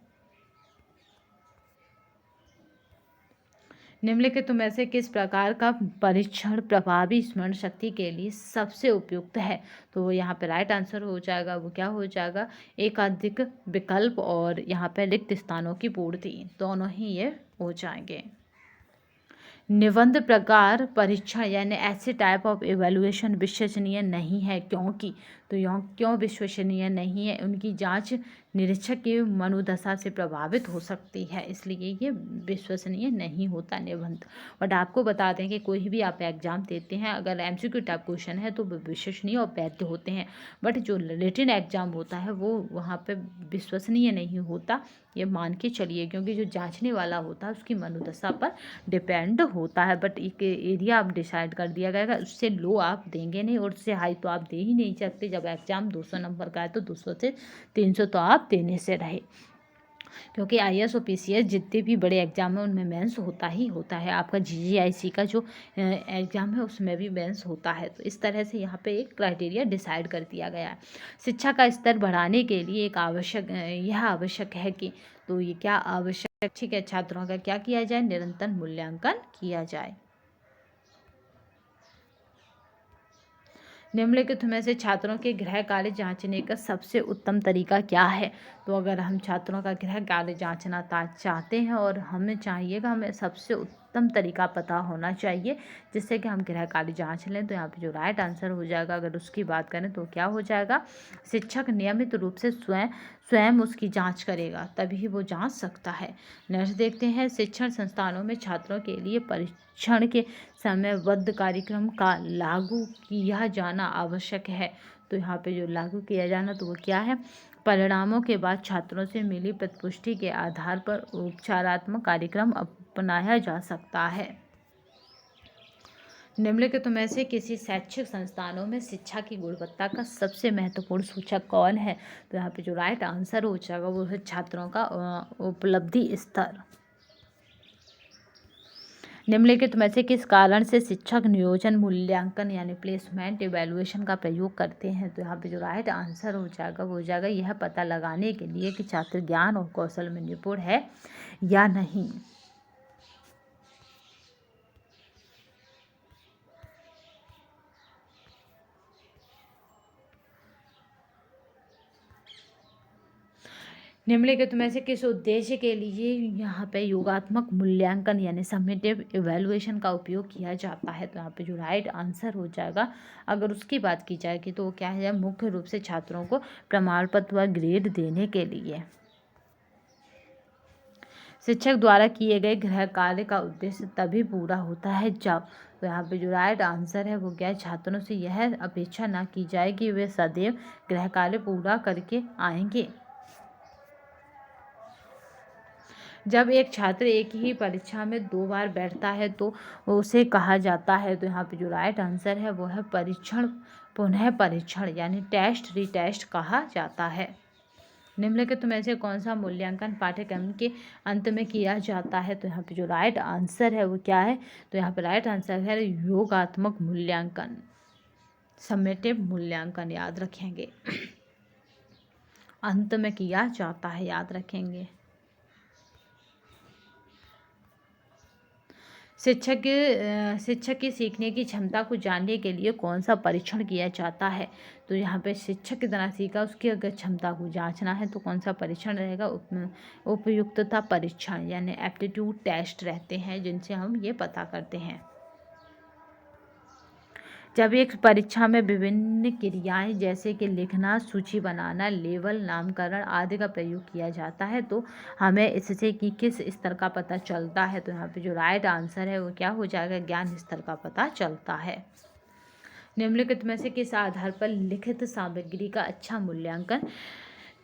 Speaker 1: निम्नलिखित में से किस प्रकार का परीक्षण प्रभावी स्मरण शक्ति के लिए सबसे उपयुक्त है? तो यहाँ पे राइट आंसर हो जाएगा, वो क्या हो जाएगा, एकाधिक विकल्प और यहाँ पे रिक्त स्थानों की पूर्ति, दोनों ही ये हो जाएंगे। निबंध प्रकार परीक्षण यानी ऐसे टाइप ऑफ एवेल्युएशन विश्वसनीय नहीं है, क्योंकि, तो यह क्यों विश्वसनीय नहीं है? उनकी जांच निरीक्षक की मनोदशा से प्रभावित हो सकती है, इसलिए ये विश्वसनीय नहीं होता निबंध। बट आपको बता दें कि कोई भी आप एग्जाम देते हैं, अगर एमसीक्यू टाइप क्वेश्चन है तो विश्वसनीय और वैध होते हैं, बट जो रिटन एग्जाम होता है वो वहाँ पे विश्वसनीय नहीं होता, ये मान के चलिए, क्योंकि जो जांचने वाला होता है उसकी मनोदशा पर डिपेंड होता है। बट एक एरिया आप डिसाइड कर दिया गया, उससे लो आप देंगे नहीं और उससे हाई तो आप दे ही नहीं सकते। जब एग्ज़ाम 200 नंबर का है तो 200 से 300 तो आप देने से रहे, क्योंकि आईएएस और पीसीएस जितने भी बड़े एग्जाम हैं उनमें मेंस होता ही होता है। आपका जीजीआईसी का जो एग्ज़ाम है उसमें भी मेंस होता है। तो इस तरह से यहाँ पे एक क्राइटेरिया डिसाइड कर दिया गया है। शिक्षा का स्तर बढ़ाने के लिए यह आवश्यक है कि, तो ये क्या आवश्यक, ठीक है, छात्रों का क्या किया जाए, निरंतर मूल्यांकन किया जाए। निम्नलिखित में से छात्रों के गृह कार्य जांचने का सबसे उत्तम तरीका क्या है? तो अगर हम छात्रों का गृह कार्य जांचना चाहते हैं और हमें चाहिएगा, हमें सबसे उत्तम सर्वोत्तम तरीका पता होना चाहिए जिससे कि हम गृहकार्य जांच लें। तो यहाँ पे जो राइट आंसर हो जाएगा, अगर उसकी बात करें तो क्या हो जाएगा, शिक्षक नियमित रूप से स्वयं उसकी जांच करेगा तभी वो जांच सकता है। नेक्स्ट देखते हैं, शिक्षण संस्थानों में छात्रों के लिए परीक्षण के समयबद्ध कार्यक्रम का लागू किया जाना आवश्यक है। तो यहाँ पे जो लागू किया जाना तो वो क्या है, परिणामों के बाद छात्रों से मिली प्रतिपुष्टि के आधार पर उपचारात्मक कार्यक्रम अपनाया जा सकता है। निम्नलिखित में से किसी शैक्षिक संस्थानों में शिक्षा की गुणवत्ता का सबसे महत्वपूर्ण सूचक कौन है। तो यहाँ पे जो राइट आंसर हो जाएगा वो है छात्रों का उपलब्धि स्तर। निम्नलिखित में से किस कारण से शिक्षक नियोजन मूल्यांकन यानी प्लेसमेंट इवैल्यूएशन का प्रयोग करते हैं। तो यहाँ पे जो राइट आंसर हो जाएगा वो हो जाएगा यह पता लगाने के लिए कि छात्र ज्ञान और कौशल में निपुण है या नहीं। निम्नलिखित में से किस उद्देश्य के लिए यहाँ पे योगात्मक मूल्यांकन यानी समेटिव इवैल्यूएशन का उपयोग किया जाता है। तो यहाँ पे जो राइट आंसर हो जाएगा, अगर उसकी बात की जाएगी तो वो क्या है, मुख्य रूप से छात्रों को प्रमाण पत्र व ग्रेड देने के लिए। शिक्षक द्वारा किए गए गृह कार्य का उद्देश्य तभी पूरा होता है जब, तो यहाँ पे जो राइट आंसर है वो क्या है, छात्रों से यह अपेक्षा ना की जाए कि वे सदैव गृह कार्य पूरा करके आएंगे। जब एक छात्र एक ही परीक्षा में 2 बार बैठता है तो उसे कहा जाता है। तो यहाँ पे जो राइट आंसर है वो है परीक्षण पुनः परीक्षण यानी टेस्ट रीटेस्ट कहा जाता है। निम्नलिखित में से कौन सा मूल्यांकन पाठ्यक्रम के अंत में किया जाता है। तो यहाँ पे जो राइट आंसर है वो क्या है, तो यहाँ पे राइट आंसर है योगात्मक मूल्यांकन, समेटिव मूल्यांकन, याद रखेंगे अंत में किया जाता है, याद रखेंगे। शिक्षक की सीखने की क्षमता को जानने के लिए कौन सा परीक्षण किया जाता है। तो यहाँ पे शिक्षक कितना सीखा उसकी अगर क्षमता को जांचना है तो कौन सा परीक्षण रहेगा, उपयुक्तता परीक्षण यानी एप्टीट्यूड टेस्ट रहते हैं जिनसे हम ये पता करते हैं। जब एक परीक्षा में विभिन्न क्रियाएं जैसे कि लिखना, सूची बनाना, लेवल, नामकरण आदि का प्रयोग किया जाता है तो हमें इससे कि किस स्तर का पता चलता है। तो यहाँ पे जो राइट आंसर है वो क्या हो जाएगा, ज्ञान स्तर का पता चलता है। निम्नलिखित में से किस आधार पर लिखित सामग्री का अच्छा मूल्यांकन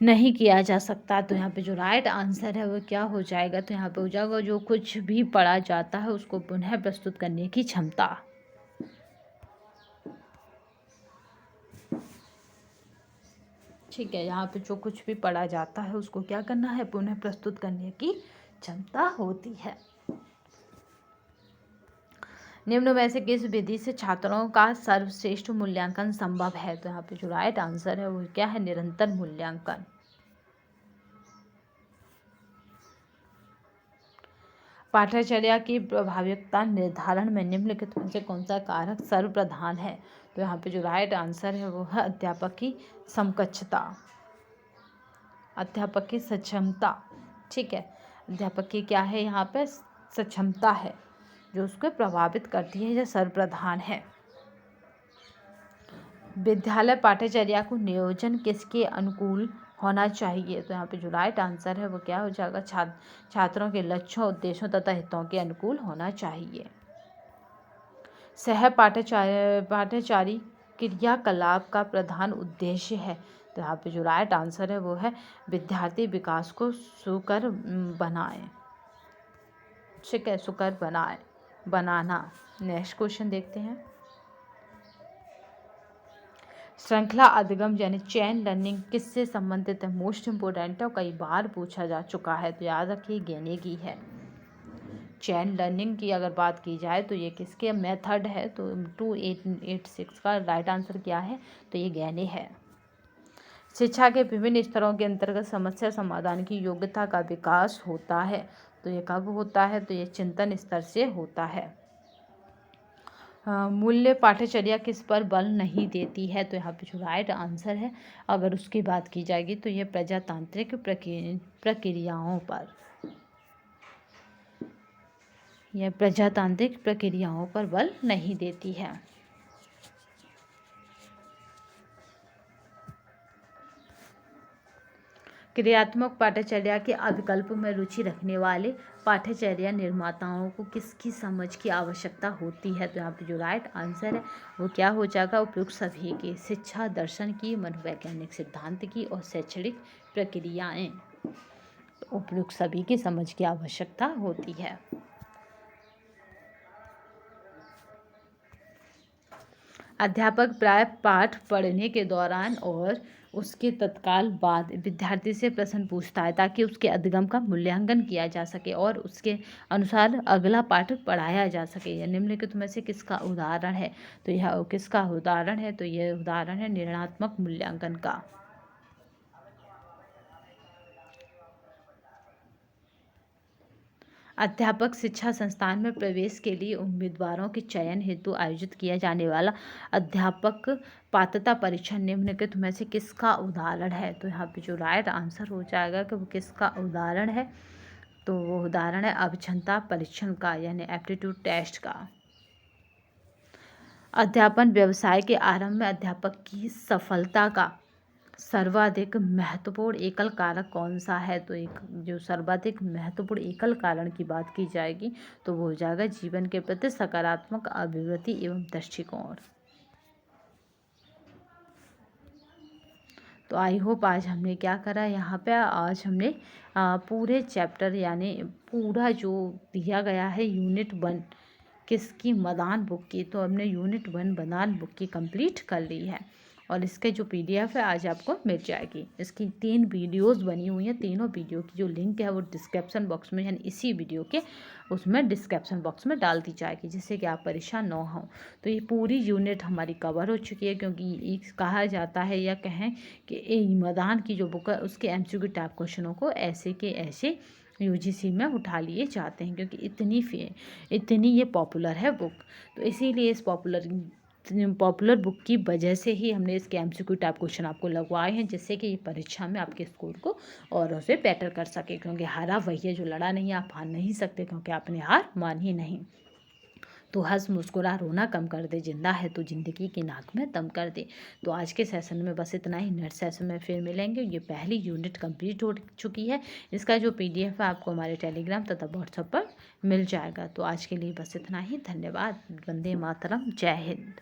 Speaker 1: नहीं किया जा सकता। तो यहाँ पे जो राइट आंसर है वो क्या हो जाएगा, तो यहाँ पे हो जाएगा जो कुछ भी पढ़ा जाता है उसको पुनः प्रस्तुत करने की क्षमता। ठीक है, यहाँ पे जो कुछ भी पढ़ा जाता है उसको क्या करना है, पुनः प्रस्तुत करने की क्षमता होती है। निम्न में से किस विधि से छात्रों का सर्वश्रेष्ठ मूल्यांकन संभव है। तो यहाँ पे जो राइट आंसर है वो क्या है, निरंतर मूल्यांकन। पाठ्यचर्या की प्रभावकता निर्धारण में निम्नलिखित में से कौन सा कारक सर्वप्रधान है। तो यहाँ पे जो राइट आंसर है वो है अध्यापक की समकक्षता, अध्यापक की सक्षमता। ठीक है, अध्यापक की क्या है यहाँ पे, सक्षमता है जो उसको प्रभावित करती है, या सर्वप्रधान है। विद्यालय पाठ्यचर्या को नियोजन किसके अनुकूल होना चाहिए। तो यहाँ पे जो राइट आंसर है वो क्या हो जाएगा, छात्रों के लक्ष्यों, उद्देश्यों तथा हितों के अनुकूल होना चाहिए। सह पाठ्यचारी क्रियाकलाप का प्रधान उद्देश्य है। तो यहाँ पे जो राइट आंसर है वो है विद्यार्थी विकास को सुकर बनाए। ठीक है, सुकर बनाना। नेक्स्ट क्वेश्चन देखते हैं। श्रृंखला अधिगम यानी चेन लर्निंग किससे संबंधित है, मोस्ट इम्पोर्टेंट है और कई बार पूछा जा चुका है। तो याद रखिए गेने की है। चेन लर्निंग की अगर बात की जाए तो ये किसके मेथड है, तो 2886 का राइट आंसर क्या है, तो ये गेने है। शिक्षा के विभिन्न स्तरों के अंतर्गत समस्या समाधान की योग्यता का विकास होता है। तो ये कब होता है, तो ये चिंतन स्तर से होता है। मूल्य पाठ्यचर्या किस पर बल नहीं देती है। तो यहाँ पे जो राइट आंसर है अगर उसकी बात की जाएगी तो ये प्रजातांत्रिक प्रक्रियाओं पर। यह प्रजातांत्रिक प्रक्रियाओं पर बल नहीं देती है। क्रियात्मक पाठ्यचर्या के विकल्प में रुचि रखने वाले पाठ्यचर्या निर्माताओं को किसकी समझ की आवश्यकता होती है? तो यहाँ पे जो राइट आंसर है वो क्या हो जाएगा? उपयुक्त सभी की, शिक्षा दर्शन की, मनोवैज्ञानिक सिद्धांत की और शैक्षणिक प्रक्रियाएं। उपयुक्त सभी की समझ की आवश्यकता होती है। अध्यापक प्राय पाठ पढ़ने के दौरान और उसके तत्काल बाद विद्यार्थी से प्रश्न पूछता है ताकि उसके अधिगम का मूल्यांकन किया जा सके और उसके अनुसार अगला पाठ पढ़ाया जा सके। यह निम्नलिखित में से किसका उदाहरण है? तो यह किसका उदाहरण है? तो यह उदाहरण है निर्णयात्मक मूल्यांकन का। अध्यापक शिक्षा संस्थान में प्रवेश के लिए उम्मीदवारों के चयन हेतु आयोजित किया जाने वाला अध्यापक पात्रता परीक्षा निम्नलिखित में से किसका उदाहरण है? तो यहाँ पे जो राइट आंसर हो जाएगा कि वो किसका उदाहरण है? तो वो उदाहरण है अभिक्षमता परीक्षण का, यानी एप्टीट्यूड टेस्ट का। अध्यापन व्यवसाय के आरंभ में अध्यापक की सफलता का सर्वाधिक महत्वपूर्ण एकल कारक कौन सा है? तो एक जो सर्वाधिक महत्वपूर्ण एकल कारण की बात की जाएगी तो वो हो जाएगा जीवन के प्रति सकारात्मक अभिवृत्ति एवं दृष्टिकोण। तो आई होप आज हमने क्या करा यहाँ पे, आज हमने पूरे चैप्टर यानी पूरा जो दिया गया है यूनिट 1 किसकी, मदान बुक की, तो हमने यूनिट 1 मदान बुक की कंप्लीट कर ली है और इसके जो पीडीएफ है आज आपको मिल जाएगी। इसकी 3 वीडियोस बनी हुई हैं, तीनों वीडियो की जो लिंक है वो डिस्क्रिप्शन बॉक्स में यानी इसी वीडियो के उसमें डिस्क्रिप्शन बॉक्स में डाल दी जाएगी, जिससे कि आप परेशान ना हो। तो ये पूरी यूनिट हमारी कवर हो चुकी है, क्योंकि कहा जाता है या कहें कि मदान की जो बुक है उसके एमसीक्यू टाइप क्वेश्चनों को ऐसे के ऐसे यूजीसी में उठा लिए जाते हैं, क्योंकि इतनी ये पॉपुलर है बुक। तो इसीलिए इस पॉपुलर बुक की वजह से ही हमने इसके एमसीक्यू टाइप क्वेश्चन आपको लगवाए हैं, जिससे कि ये परीक्षा में आपके स्कोर को और उसे बेटर कर सके, क्योंकि हारा वही है जो लड़ा नहीं, आप हार नहीं सकते, क्योंकि आपने हार मानी नहीं। तो हंस मुस्कुरा रोना कम कर दे, जिंदा है तो जिंदगी की नाक में दम कर दे। तो आज के सेशन में बस इतना ही, नेक्स्ट सेशन में फिर मिलेंगे। ये पहली यूनिट कंप्लीट हो चुकी है, इसका जो पीडीएफ है आपको हमारे टेलीग्राम तथा व्हाट्सएप पर मिल जाएगा। तो आज के लिए बस इतना ही, धन्यवाद। वंदे मातरम, जय हिंद।